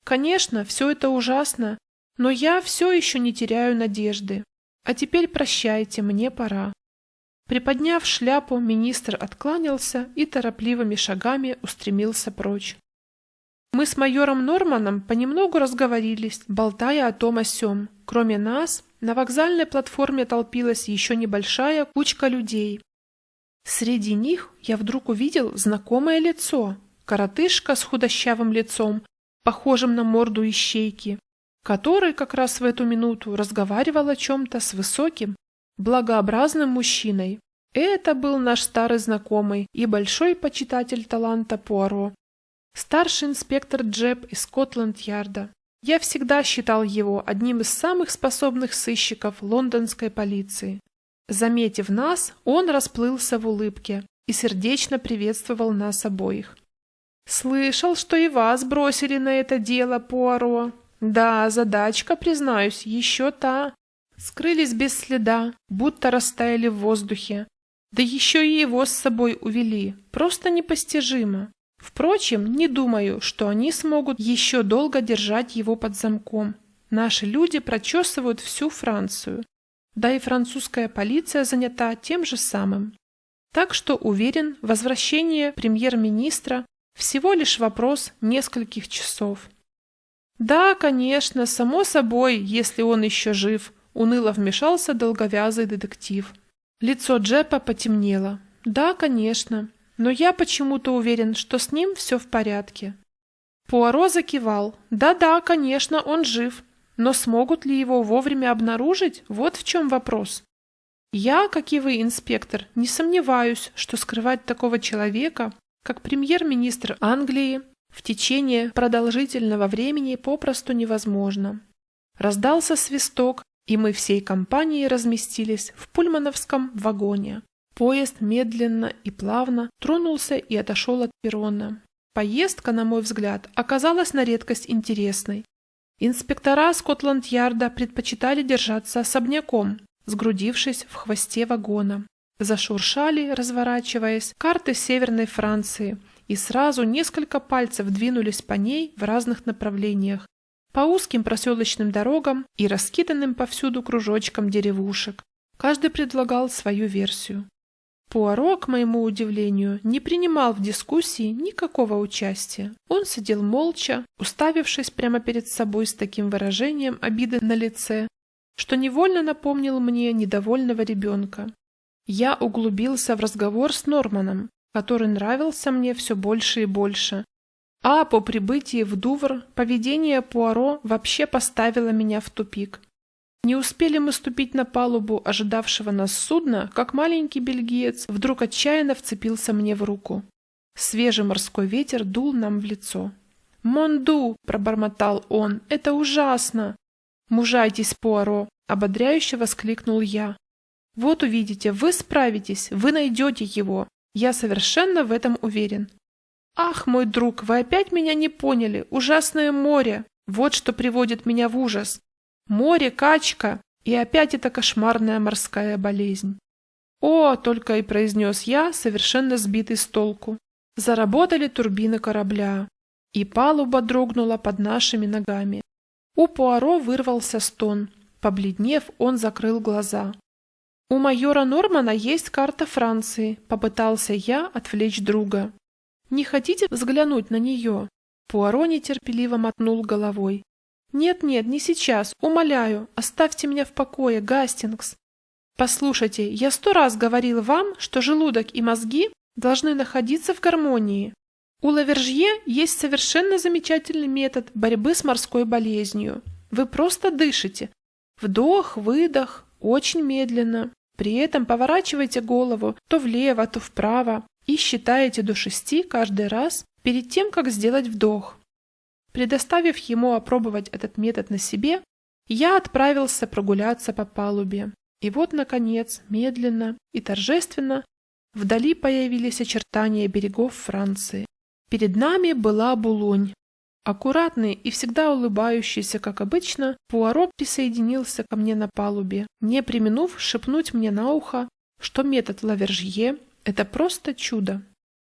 Конечно, все это ужасно, но я все еще не теряю надежды. А теперь прощайте, мне пора. Приподняв шляпу, министр откланялся и торопливыми шагами устремился прочь. Мы с майором Норманом понемногу разговорились, болтая о том о сём. Кроме нас, на вокзальной платформе толпилась еще небольшая кучка людей. Среди них я вдруг увидел знакомое лицо, коротышка с худощавым лицом, похожим на морду ищейки, который как раз в эту минуту разговаривал о чем-то с высоким, благообразным мужчиной. Это был наш старый знакомый и большой почитатель таланта Пуаро, старший инспектор Джеб из Скотланд-Ярда. Я всегда считал его одним из самых способных сыщиков лондонской полиции. Заметив нас, он расплылся в улыбке и сердечно приветствовал нас обоих. «Слышал, что и вас бросили на это дело, Пуаро. Да, задачка, признаюсь, еще та. Скрылись без следа, будто растаяли в воздухе. Да еще и его с собой увели. Просто непостижимо. Впрочем, не думаю, что они смогут еще долго держать его под замком. Наши люди прочесывают всю Францию. Да и французская полиция занята тем же самым. Так что, уверен, возвращение премьер-министра всего лишь вопрос нескольких часов». «Да, конечно, само собой, если он еще жив», — уныло вмешался долговязый детектив. Лицо Джепа потемнело. «Да, конечно, но я почему-то уверен, что с ним все в порядке». Пуаро закивал. «Да-да, конечно, он жив. Но смогут ли его вовремя обнаружить? Вот в чем вопрос. Я, как и вы, инспектор, не сомневаюсь, что скрывать такого человека, как премьер-министр Англии, в течение продолжительного времени попросту невозможно». Раздался свисток, и мы всей компанией разместились в пульмановском вагоне. Поезд медленно и плавно тронулся и отошел от перрона. Поездка, на мой взгляд, оказалась на редкость интересной. Инспектора Скотланд-Ярда предпочитали держаться особняком, сгрудившись в хвосте вагона. Зашуршали, разворачиваясь, карты Северной Франции, и сразу несколько пальцев двинулись по ней в разных направлениях, по узким проселочным дорогам и раскиданным повсюду кружочкам деревушек. Каждый предлагал свою версию. Пуаро, к моему удивлению, не принимал в дискуссии никакого участия. Он сидел молча, уставившись прямо перед собой с таким выражением обиды на лице, что невольно напомнил мне недовольного ребенка. Я углубился в разговор с Норманом, который нравился мне все больше и больше. А по прибытии в Дувр поведение Пуаро вообще поставило меня в тупик. Не успели мы ступить на палубу ожидавшего нас судна, как маленький бельгиец вдруг отчаянно вцепился мне в руку. Свежий морской ветер дул нам в лицо. «Монду!» – пробормотал он. «Это ужасно!» «Мужайтесь, Пуаро!» – ободряюще воскликнул я. «Вот увидите, вы справитесь, вы найдете его. Я совершенно в этом уверен». «Ах, мой друг, вы опять меня не поняли! Ужасное море! Вот что приводит меня в ужас! Море, качка, и опять эта кошмарная морская болезнь!» «О!» — только и произнес я, совершенно сбитый с толку. Заработали турбины корабля, и палуба дрогнула под нашими ногами. У Пуаро вырвался стон. Побледнев, он закрыл глаза. «У майора Нормана есть карта Франции», — попытался я отвлечь друга. «Не хотите взглянуть на нее?» Пуаро нетерпеливо мотнул головой. «Нет-нет, не сейчас, умоляю, оставьте меня в покое, Гастингс. Послушайте, я 100 раз говорил вам, что желудок и мозги должны находиться в гармонии. У Лавержье есть совершенно замечательный метод борьбы с морской болезнью. Вы просто дышите. Вдох, выдох, очень медленно. При этом поворачивайте голову то влево, то вправо и считаете до 6 каждый раз перед тем, как сделать вдох». Предоставив ему опробовать этот метод на себе, я отправился прогуляться по палубе. И вот, наконец, медленно и торжественно вдали появились очертания берегов Франции. Перед нами была Булонь. Аккуратный и всегда улыбающийся, как обычно, Пуаро присоединился ко мне на палубе, не преминув шепнуть мне на ухо, что метод Лавержье – это просто чудо.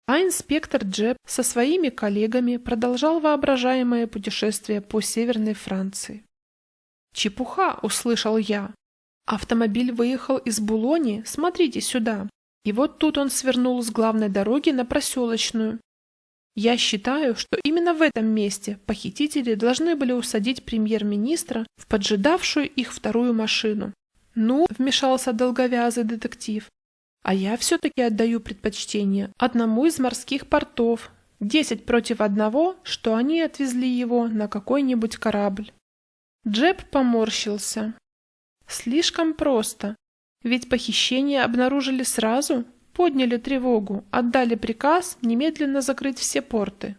А инспектор Джеб со своими коллегами продолжал воображаемое путешествие по Северной Франции. «Чепуха!» – услышал я. «Автомобиль выехал из Булони, смотрите сюда». И вот тут он свернул с главной дороги на проселочную. Я считаю, что именно в этом месте похитители должны были усадить премьер-министра в поджидавшую их вторую машину. «Ну», — вмешался долговязый детектив, «а я все-таки отдаю предпочтение одному из морских портов, 10 против 1, что они отвезли его на какой-нибудь корабль». Джеб поморщился. «Слишком просто. Ведь похищение обнаружили сразу, подняли тревогу, отдали приказ немедленно закрыть все порты.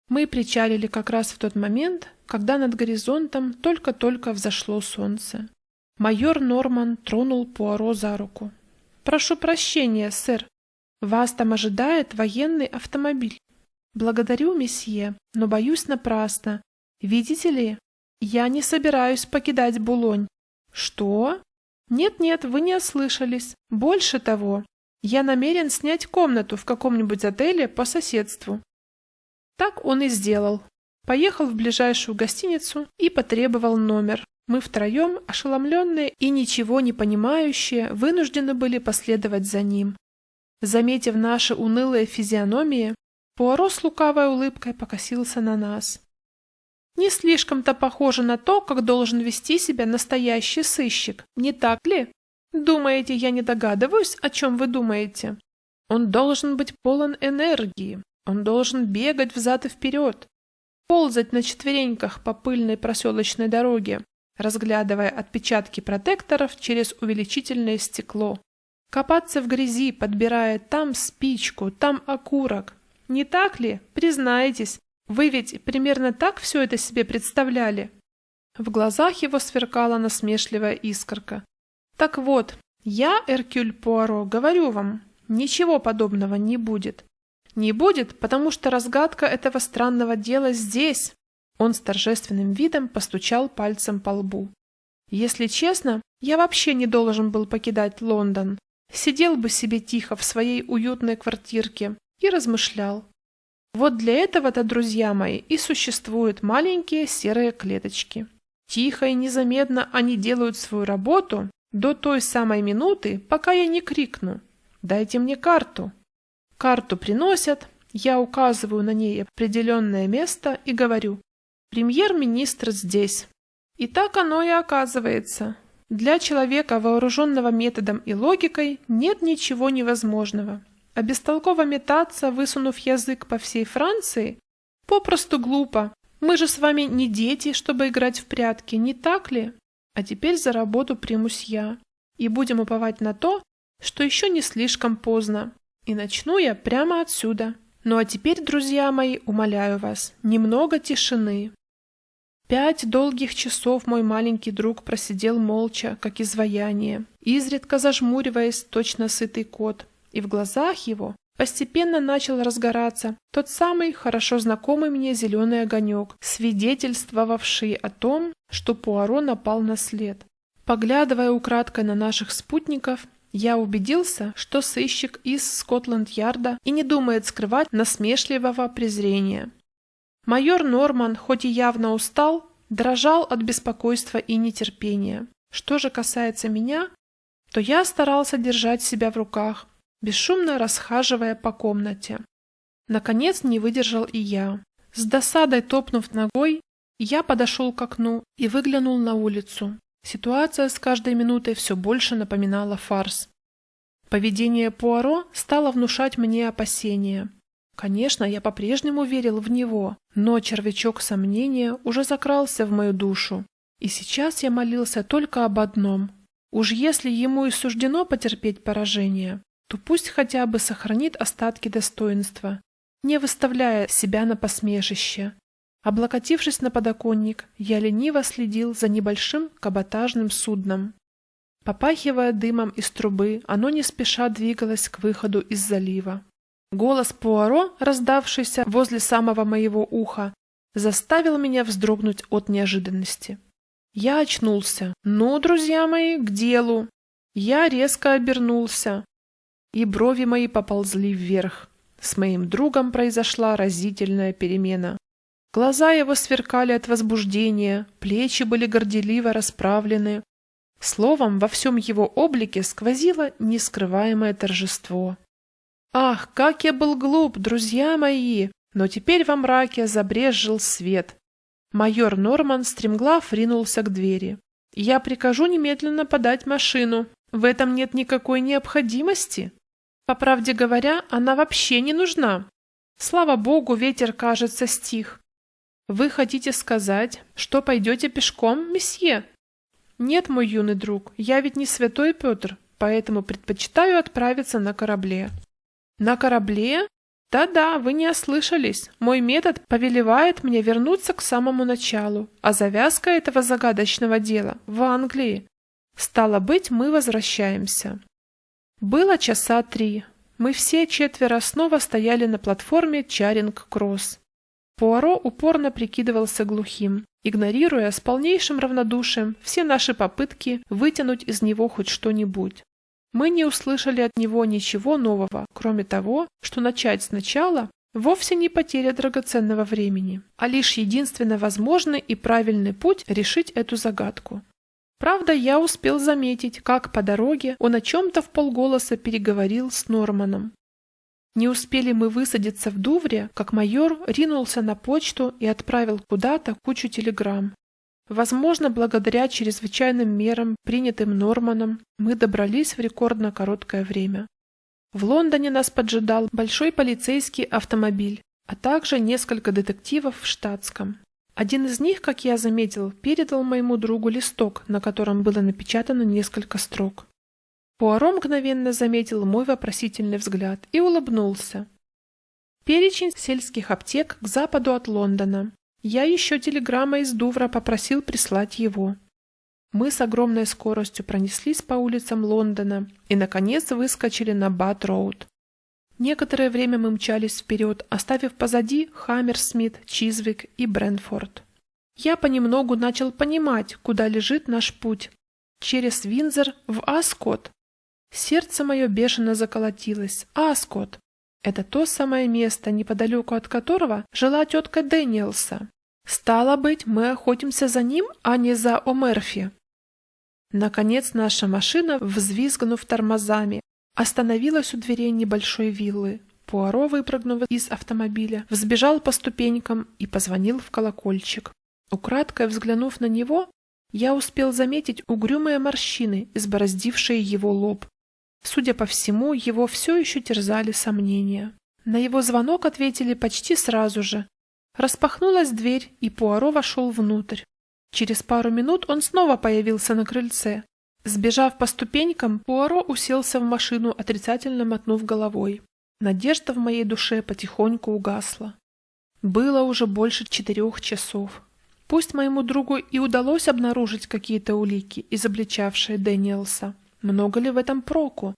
Мы причалили как раз в тот момент, когда над горизонтом только-только взошло солнце. Майор Норман тронул Пуаро за руку. «Прошу прощения, сэр. Вас там ожидает военный автомобиль». «Благодарю, месье, но боюсь напрасно. Видите ли, я не собираюсь покидать Булонь». «Что?» «Нет-нет, вы не ослышались. Больше того, я намерен снять комнату в каком-нибудь отеле по соседству». Так он и сделал. Поехал в ближайшую гостиницу и потребовал номер. Мы втроем, ошеломленные и ничего не понимающие, вынуждены были последовать за ним. Заметив наши унылые физиономии, Пуаро с лукавой улыбкой покосился на нас. «Не слишком-то похоже на то, как должен вести себя настоящий сыщик, не так ли? Думаете, я не догадываюсь, о чем вы думаете? Он должен быть полон энергии, он должен бегать взад и вперед, ползать на четвереньках по пыльной проселочной дороге, разглядывая отпечатки протекторов через увеличительное стекло, копаться в грязи, подбирая там спичку, там окурок. Не так ли? Признайтесь. Вы ведь примерно так все это себе представляли?» В глазах его сверкала насмешливая искорка. «Так вот, я, Эркюль Пуаро, говорю вам, ничего подобного не будет. Не будет, потому что разгадка этого странного дела здесь». Он с торжественным видом постучал пальцем по лбу. «Если честно, я вообще не должен был покидать Лондон. Сидел бы себе тихо в своей уютной квартирке и размышлял. Вот для этого-то, друзья мои, и существуют маленькие серые клеточки. Тихо и незаметно они делают свою работу до той самой минуты, пока я не крикну: «Дайте мне карту». Карту приносят, я указываю на ней определенное место и говорю: «Премьер-министр здесь». И так оно и оказывается. Для человека, вооруженного методом и логикой, нет ничего невозможного. А бестолково метаться, высунув язык по всей Франции, попросту глупо. Мы же с вами не дети, чтобы играть в прятки, не так ли? А теперь за работу примусь я. И будем уповать на то, что еще не слишком поздно. И начну я прямо отсюда. Ну а теперь, друзья мои, умоляю вас, немного тишины. 5 долгих часов мой маленький друг просидел молча, как изваяние, изредка зажмуриваясь, точно сытый кот. И в глазах его Постепенно начал разгораться тот самый хорошо знакомый мне зеленый огонек, свидетельствовавший о том, что Пуаро напал на след. Поглядывая украдкой на наших спутников, я убедился, что сыщик из Скотланд-Ярда и не думает скрывать насмешливого презрения. Майор Норман, хоть и явно устал, дрожал от беспокойства и нетерпения. Что же касается меня, то я старался держать себя в руках, бесшумно расхаживая по комнате. Наконец не выдержал и я. С досадой топнув ногой, я подошел к окну и выглянул на улицу. Ситуация с каждой минутой все больше напоминала фарс. Поведение Пуаро стало внушать мне опасения. Конечно, я по-прежнему верил в него, но червячок сомнения уже закрался в мою душу. И сейчас я молился только об одном. Уж если ему и суждено потерпеть поражение, то пусть хотя бы сохранит остатки достоинства, не выставляя себя на посмешище. Облокотившись на подоконник, я лениво следил за небольшим каботажным судном. Попахивая дымом из трубы, оно не спеша двигалось к выходу из залива. Голос Пуаро, раздавшийся возле самого моего уха, заставил меня вздрогнуть от неожиданности. Я очнулся. «Ну, друзья мои, к делу!» Я резко обернулся, и брови мои поползли вверх. С моим другом произошла разительная перемена. Глаза его сверкали от возбуждения, плечи были горделиво расправлены. Словом, во всем его облике сквозило нескрываемое торжество. Ах, как я был глуп, друзья мои! Но теперь во мраке забрезжил свет. Майор Норман стремглав ринулся к двери. «Я прикажу немедленно подать машину. В этом нет никакой необходимости. По правде говоря, она вообще не нужна. Слава богу, ветер, кажется, стих. Вы хотите сказать, что пойдете пешком, месье? Нет, мой юный друг, я ведь не святой Петр, поэтому предпочитаю отправиться на корабле». «На корабле? Да-да, вы не ослышались. Мой метод повелевает мне вернуться к самому началу, а завязка этого загадочного дела в Англии. Стало быть, мы возвращаемся». Было часа 3. Мы все 4 снова стояли на платформе Чаринг-Кросс. Пуаро упорно прикидывался глухим, игнорируя с полнейшим равнодушием все наши попытки вытянуть из него хоть что-нибудь. Мы не услышали от него ничего нового, кроме того, что начать сначала вовсе не потеря драгоценного времени, а лишь единственно возможный и правильный путь решить эту загадку. Правда, я успел заметить, как по дороге он о чем-то вполголоса переговорил с Норманом. Не успели мы высадиться в Дувре, как майор ринулся на почту и отправил куда-то кучу телеграмм. Возможно, благодаря чрезвычайным мерам, принятым Норманом, мы добрались в рекордно короткое время. В Лондоне нас поджидал большой полицейский автомобиль, а также несколько детективов в штатском. Один из них, как я заметил, передал моему другу листок, на котором было напечатано несколько строк. Пуаро мгновенно заметил мой вопросительный взгляд и улыбнулся. Перечень сельских аптек к западу от Лондона. Я еще телеграммой из Дувра попросил прислать его. Мы с огромной скоростью пронеслись по улицам Лондона и, наконец, выскочили на Бат-роуд. Некоторое время мы мчались вперед, оставив позади Хаммерсмит, Чизвик и Брентфорд. Я понемногу начал понимать, куда лежит наш путь. Через Виндзор в Аскот. Сердце мое бешено заколотилось. Аскот. Это то самое место, неподалеку от которого жила тетка Дэниелса. Стало быть, мы охотимся за ним, а не за О'Мерфи. Наконец наша машина, взвизгнув тормозами, остановилась у дверей небольшой виллы. Пуаро, выпрыгнув из автомобиля, взбежал по ступенькам и позвонил в колокольчик. Украдкой взглянув на него, я успел заметить угрюмые морщины, избороздившие его лоб. Судя по всему, его все еще терзали сомнения. На его звонок ответили почти сразу же. Распахнулась дверь, и Пуаро вошел внутрь. Через пару минут он снова появился на крыльце. Сбежав по ступенькам, Пуаро уселся в машину, отрицательно мотнув головой. Надежда в моей душе потихоньку угасла. Было уже больше 4 часов. Пусть моему другу и удалось обнаружить какие-то улики, изобличавшие Дэниелса. Много ли в этом проку?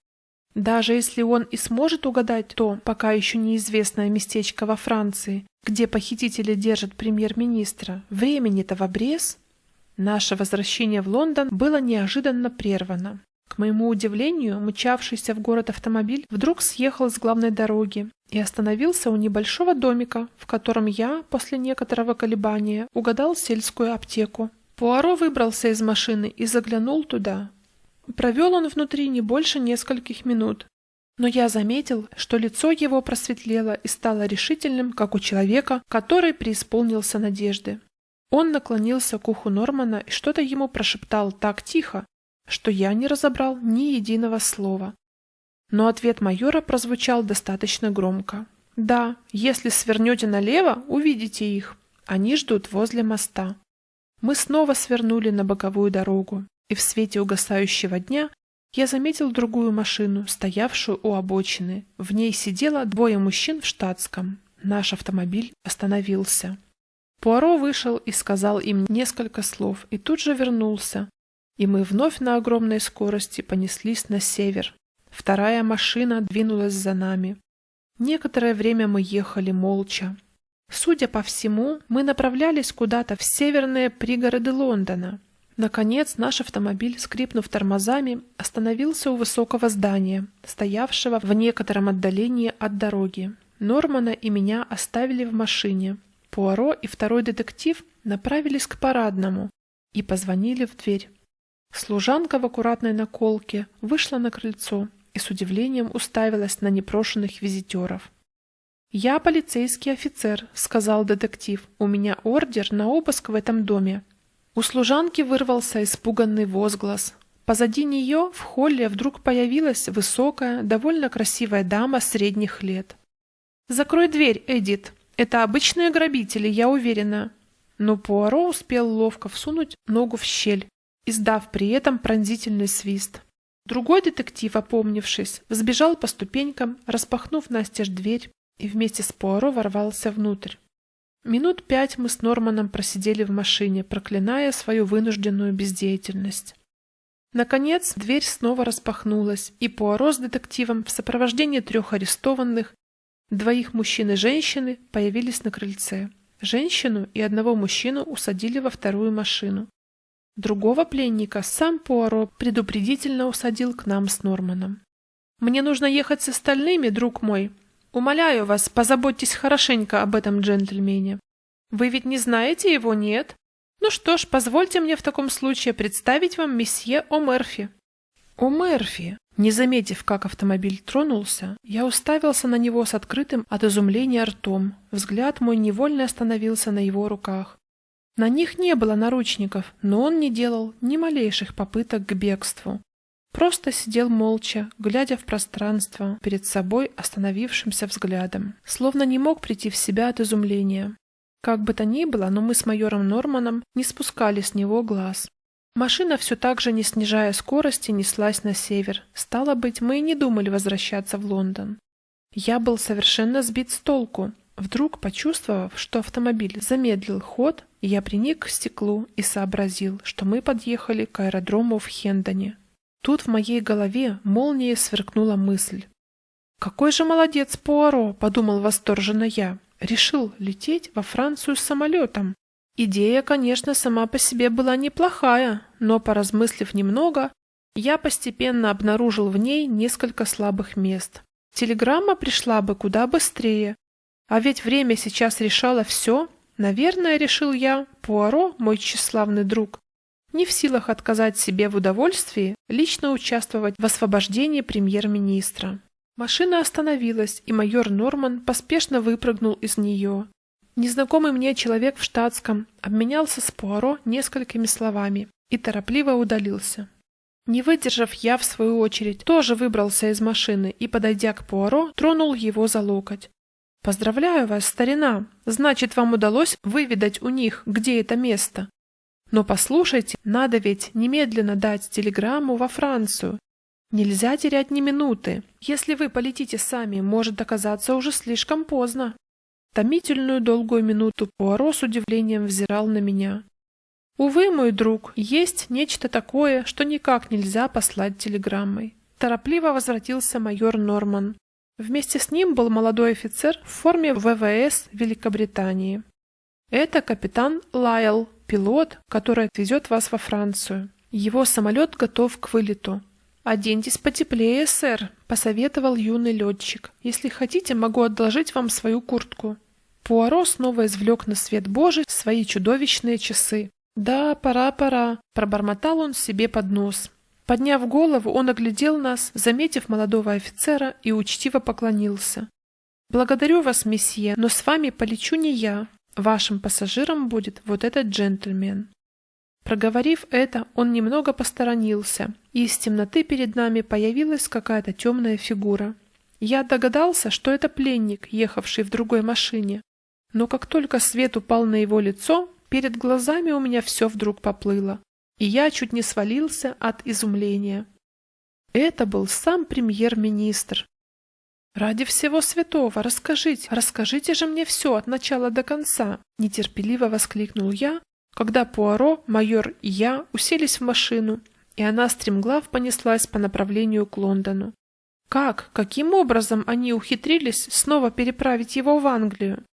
Даже если он и сможет угадать то, пока еще неизвестное местечко во Франции, где похитители держат премьер-министра, времени-то в обрез. Наше возвращение в Лондон было неожиданно прервано. К моему удивлению, мчавшийся в город автомобиль вдруг съехал с главной дороги и остановился у небольшого домика, в котором я, после некоторого колебания, угадал сельскую аптеку. Пуаро выбрался из машины и заглянул туда. Провел он внутри не больше нескольких минут, но я заметил, что лицо его просветлело и стало решительным, как у человека, который преисполнился надежды. Он наклонился к уху Нормана и что-то ему прошептал так тихо, что я не разобрал ни единого слова. Но ответ майора прозвучал достаточно громко. «Да, если свернете налево, увидите их. Они ждут возле моста». Мы снова свернули на боковую дорогу, и в свете угасающего дня я заметил другую машину, стоявшую у обочины. В ней сидело двое мужчин в штатском. Наш автомобиль остановился. Пуаро вышел и сказал им несколько слов, и тут же вернулся, и мы вновь на огромной скорости понеслись на север. Вторая машина двинулась за нами. Некоторое время мы ехали молча. Судя по всему, мы направлялись куда-то в северные пригороды Лондона. Наконец, наш автомобиль, скрипнув тормозами, остановился у высокого здания, стоявшего в некотором отдалении от дороги. Нормана и меня оставили в машине. Пуаро и второй детектив направились к парадному и позвонили в дверь. Служанка в аккуратной наколке вышла на крыльцо и с удивлением уставилась на непрошенных визитеров. «Я полицейский офицер», — сказал детектив. «У меня ордер на обыск в этом доме». У служанки вырвался испуганный возглас. Позади нее в холле вдруг появилась высокая, довольно красивая дама средних лет. «Закрой дверь, Эдит. Это обычные грабители, я уверена». Но Пуаро успел ловко всунуть ногу в щель, издав при этом пронзительный свист. Другой детектив, опомнившись, взбежал по ступенькам, распахнув настежь дверь, и вместе с Пуаро ворвался внутрь. Минут 5 мы с Норманом просидели в машине, проклиная свою вынужденную бездеятельность. Наконец, дверь снова распахнулась, и Пуаро с детективом в сопровождении 3 арестованных, 2 мужчин и женщины, появились на крыльце. Женщину и 1 мужчину усадили во вторую машину. Другого пленника сам Пуаро предупредительно усадил к нам с Норманом. «Мне нужно ехать с остальными, друг мой. Умоляю вас, позаботьтесь хорошенько об этом джентльмене. Вы ведь не знаете его, нет? Ну что ж, позвольте мне в таком случае представить вам месье О'Мерфи». «О'Мерфи!» Не заметив, как автомобиль тронулся, я уставился на него с открытым от изумления ртом. Взгляд мой невольно остановился на его руках. На них не было наручников, но он не делал ни малейших попыток к бегству. Просто сидел молча, глядя в пространство перед собой остановившимся взглядом, словно не мог прийти в себя от изумления. Как бы то ни было, но мы с майором Норманом не спускали с него глаз. Машина все так же, не снижая скорости, неслась на север. Стало быть, мы и не думали возвращаться в Лондон. Я был совершенно сбит с толку. Вдруг, почувствовав, что автомобиль замедлил ход, я приник к стеклу и сообразил, что мы подъехали к аэродрому в Хендоне. Тут в моей голове молнией сверкнула мысль. «Какой же молодец Пуаро!» — подумал восторженно я. «Решил лететь во Францию с самолетом». Идея, конечно, сама по себе была неплохая, но, поразмыслив немного, я постепенно обнаружил в ней несколько слабых мест. Телеграмма пришла бы куда быстрее. А ведь время сейчас решало все. Наверное, решил я, Пуаро, мой тщеславный друг, не в силах отказать себе в удовольствии лично участвовать в освобождении премьер-министра. Машина остановилась, и майор Норман поспешно выпрыгнул из нее. Незнакомый мне человек в штатском обменялся с Пуаро несколькими словами и торопливо удалился. Не выдержав, я, в свою очередь, тоже выбрался из машины и, подойдя к Пуаро, тронул его за локоть. «Поздравляю вас, старина! Значит, вам удалось выведать у них, где это место. Но послушайте, надо ведь немедленно дать телеграмму во Францию. Нельзя терять ни минуты. Если вы полетите сами, может оказаться уже слишком поздно». Томительную долгую минуту Пуаро с удивлением взирал на меня. «Увы, мой друг, есть нечто такое, что никак нельзя послать телеграммой. торопливо возвратился майор Норман. Вместе с ним был молодой офицер в форме ВВС Великобритании. Это капитан Лайл, пилот, который отвезет вас во Францию. Его самолет готов к вылету. «Оденьтесь потеплее, сэр», — посоветовал юный летчик. «Если хотите, могу одолжить вам свою куртку». Пуаро снова извлек на свет Божий свои чудовищные часы. «Да, пора», — пробормотал он себе под нос. Подняв голову, он оглядел нас, заметив молодого офицера, и учтиво поклонился. «Благодарю вас, месье, но с вами полечу не я. Вашим пассажиром будет вот этот джентльмен». Проговорив это, он немного посторонился, и из темноты перед нами появилась какая-то темная фигура. Я догадался, что это пленник, ехавший в другой машине. Но как только свет упал на его лицо, перед глазами у меня все вдруг поплыло, и я чуть не свалился от изумления. Это был сам премьер-министр. «Ради всего святого, расскажите же мне все от начала до конца!» — нетерпеливо воскликнул я, когда Пуаро, майор и я уселись в машину, и она стремглав понеслась по направлению к Лондону. Каким образом они ухитрились снова переправить его в Англию?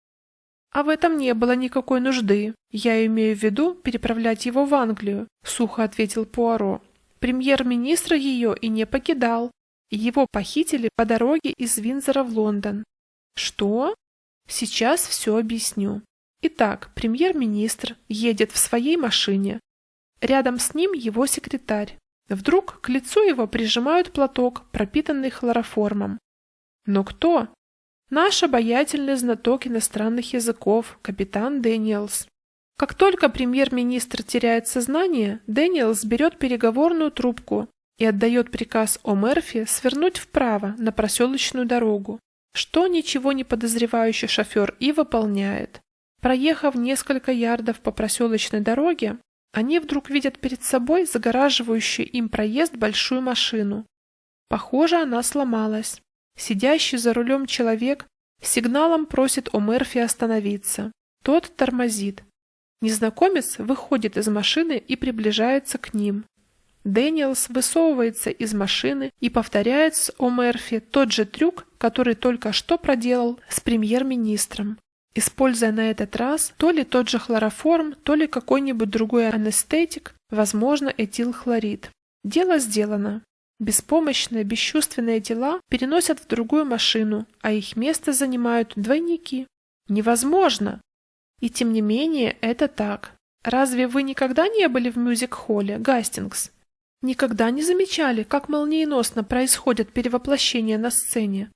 А в этом не было никакой нужды. Я имею в виду переправлять его в Англию, сухо ответил Пуаро. Премьер-министр ее и не покидал. Его похитили по дороге из Виндзора в Лондон. Что? Сейчас все объясню. Итак, премьер-министр едет в своей машине. Рядом с ним его секретарь. Вдруг к лицу его прижимают платок, пропитанный хлороформом. Но кто? Наш обаятельный знаток иностранных языков, капитан Дэниелс. Как только премьер-министр теряет сознание, Дэниелс берет переговорную трубку и отдает приказ О'Мерфи свернуть вправо на проселочную дорогу, что ничего не подозревающий шофер и выполняет. Проехав несколько ярдов по проселочной дороге, они вдруг видят перед собой загораживающую им проезд большую машину. Похоже, она сломалась. Сидящий за рулем человек сигналом просит О'Мерфи остановиться. Тот тормозит. Незнакомец выходит из машины и приближается к ним. Дэниелс высовывается из машины и повторяет с О'Мерфи тот же трюк, который только что проделал с премьер-министром, используя на этот раз то ли тот же хлороформ, то ли какой-нибудь другой анестетик, возможно, этилхлорид. Дело сделано. Беспомощные, бесчувственные тела переносят в другую машину, а их место занимают двойники. Невозможно! И тем не менее это так. Разве вы никогда не были в мюзик-холле, Гастингс? Никогда не замечали, как молниеносно происходят перевоплощения на сцене?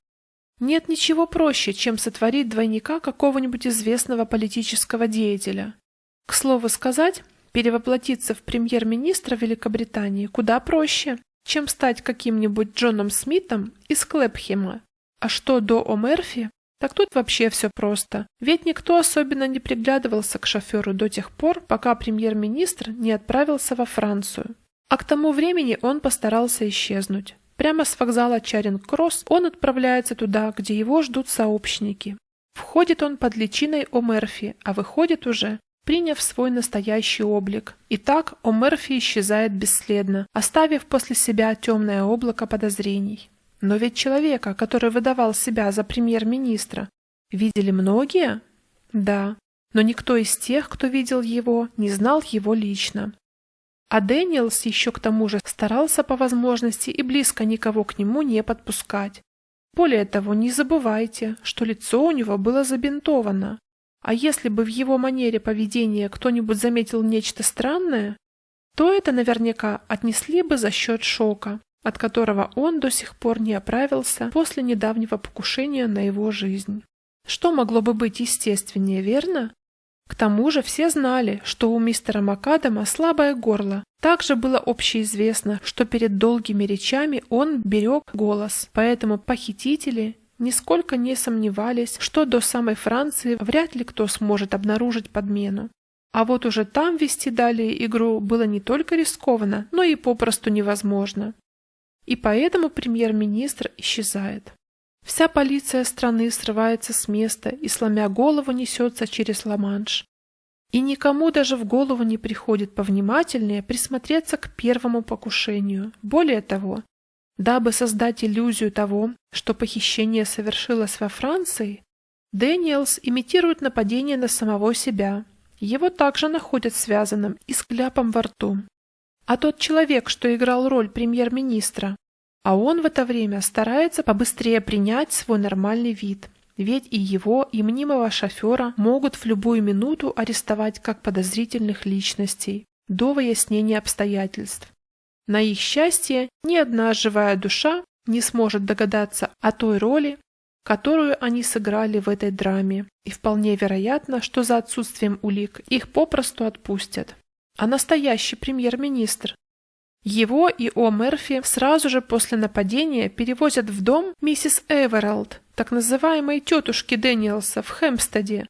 Нет ничего проще, чем сотворить двойника какого-нибудь известного политического деятеля. К слову сказать, перевоплотиться в премьер-министра Великобритании куда проще, чем стать каким-нибудь Джоном Смитом из Клэпхема. А что до О'Мерфи, так тут вообще все просто. Ведь никто особенно не приглядывался к шоферу до тех пор, пока премьер-министр не отправился во Францию. А к тому времени он постарался исчезнуть. Прямо с вокзала Чаринг-Кросс он отправляется туда, где его ждут сообщники. Входит он под личиной О'Мерфи, а выходит уже, приняв свой настоящий облик. И так О'Мерфи исчезает бесследно, оставив после себя темное облако подозрений. Но ведь человека, который выдавал себя за премьер-министра, видели многие? Да, но никто из тех, кто видел его, не знал его лично. А Дэниелс еще к тому же старался по возможности и близко никого к нему не подпускать. Более того, не забывайте, что лицо у него было забинтовано. А если бы в его манере поведения кто-нибудь заметил нечто странное, то это наверняка отнесли бы за счет шока, от которого он до сих пор не оправился после недавнего покушения на его жизнь. Что могло бы быть естественнее, верно? К тому же все знали, что у мистера Макадама слабое горло. Также было общеизвестно, что перед долгими речами он берег голос, поэтому похитители нисколько не сомневались, что до самой Франции вряд ли кто сможет обнаружить подмену. А вот уже там вести далее игру было не только рискованно, но и попросту невозможно. И поэтому премьер-министр исчезает. Вся полиция страны срывается с места и, сломя голову, несется через Ла-Манш. И никому даже в голову не приходит повнимательнее присмотреться к первому покушению. Более того, Дабы создать иллюзию того, что похищение совершилось во Франции, Дэниелс имитирует нападение на самого себя. Его также находят связанным и с кляпом во рту. А тот человек, что играл роль премьер-министра, а он в это время старается побыстрее принять свой нормальный вид. Ведь и его, и мнимого шофера могут в любую минуту арестовать как подозрительных личностей до выяснения обстоятельств. На их счастье, ни одна живая душа не сможет догадаться о той роли, которую они сыграли в этой драме, и вполне вероятно, что за отсутствием улик их попросту отпустят. А настоящий премьер-министр? Его и О. Мерфи сразу же после нападения перевозят в дом миссис Эвералд, так называемой тетушки Дэниелса в Хэмпстеде.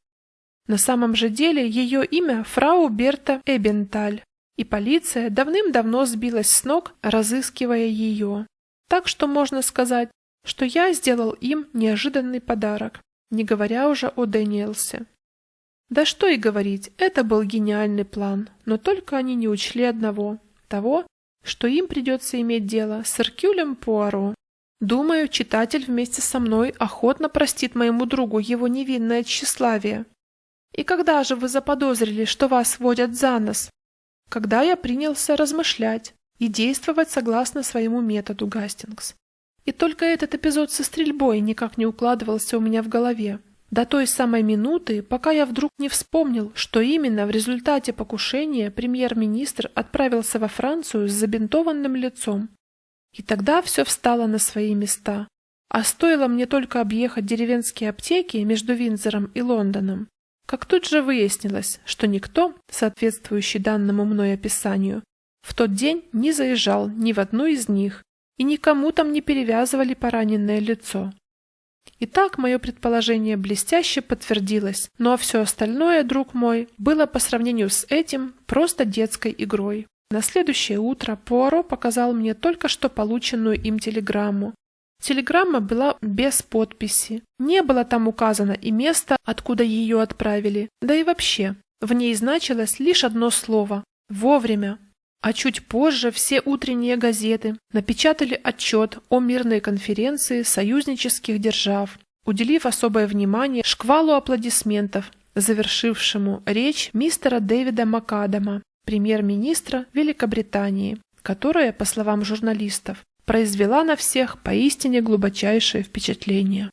На самом же деле ее имя фрау Берта Эбенталь, и полиция давным-давно сбилась с ног, разыскивая ее. Так что можно сказать, что я сделал им неожиданный подарок, не говоря уже о Дэниелсе. Да что и говорить, это был гениальный план, но только они не учли одного, того, что им придется иметь дело с Эркюлем Пуаро. Думаю, читатель вместе со мной охотно простит моему другу его невинное тщеславие. И когда же вы заподозрили, что вас водят за нос? Когда я принялся размышлять и действовать согласно своему методу, Гастингс. И только этот эпизод со стрельбой никак не укладывался у меня в голове. До той самой минуты, пока я вдруг не вспомнил, что именно в результате покушения премьер-министр отправился во Францию с забинтованным лицом. И тогда все встало на свои места. А стоило мне только объехать деревенские аптеки между Виндзором и Лондоном, как тут же выяснилось, что никто, соответствующий данному мной описанию, в тот день не заезжал ни в одну из них, и никому там не перевязывали пораненное лицо. Итак, мое предположение блестяще подтвердилось, но все остальное, друг мой, было по сравнению с этим просто детской игрой. На следующее утро Пуаро показал мне только что полученную им телеграмму. Телеграмма была без подписи. Не было там указано и место, откуда ее отправили. Да и вообще, в ней значилось лишь одно слово – «вовремя». А чуть позже все утренние газеты напечатали отчет о мирной конференции союзнических держав, уделив особое внимание шквалу аплодисментов, завершившему речь мистера Дэвида Макадама, премьер-министра Великобритании, которая, по словам журналистов, произвела на всех поистине глубочайшее впечатление.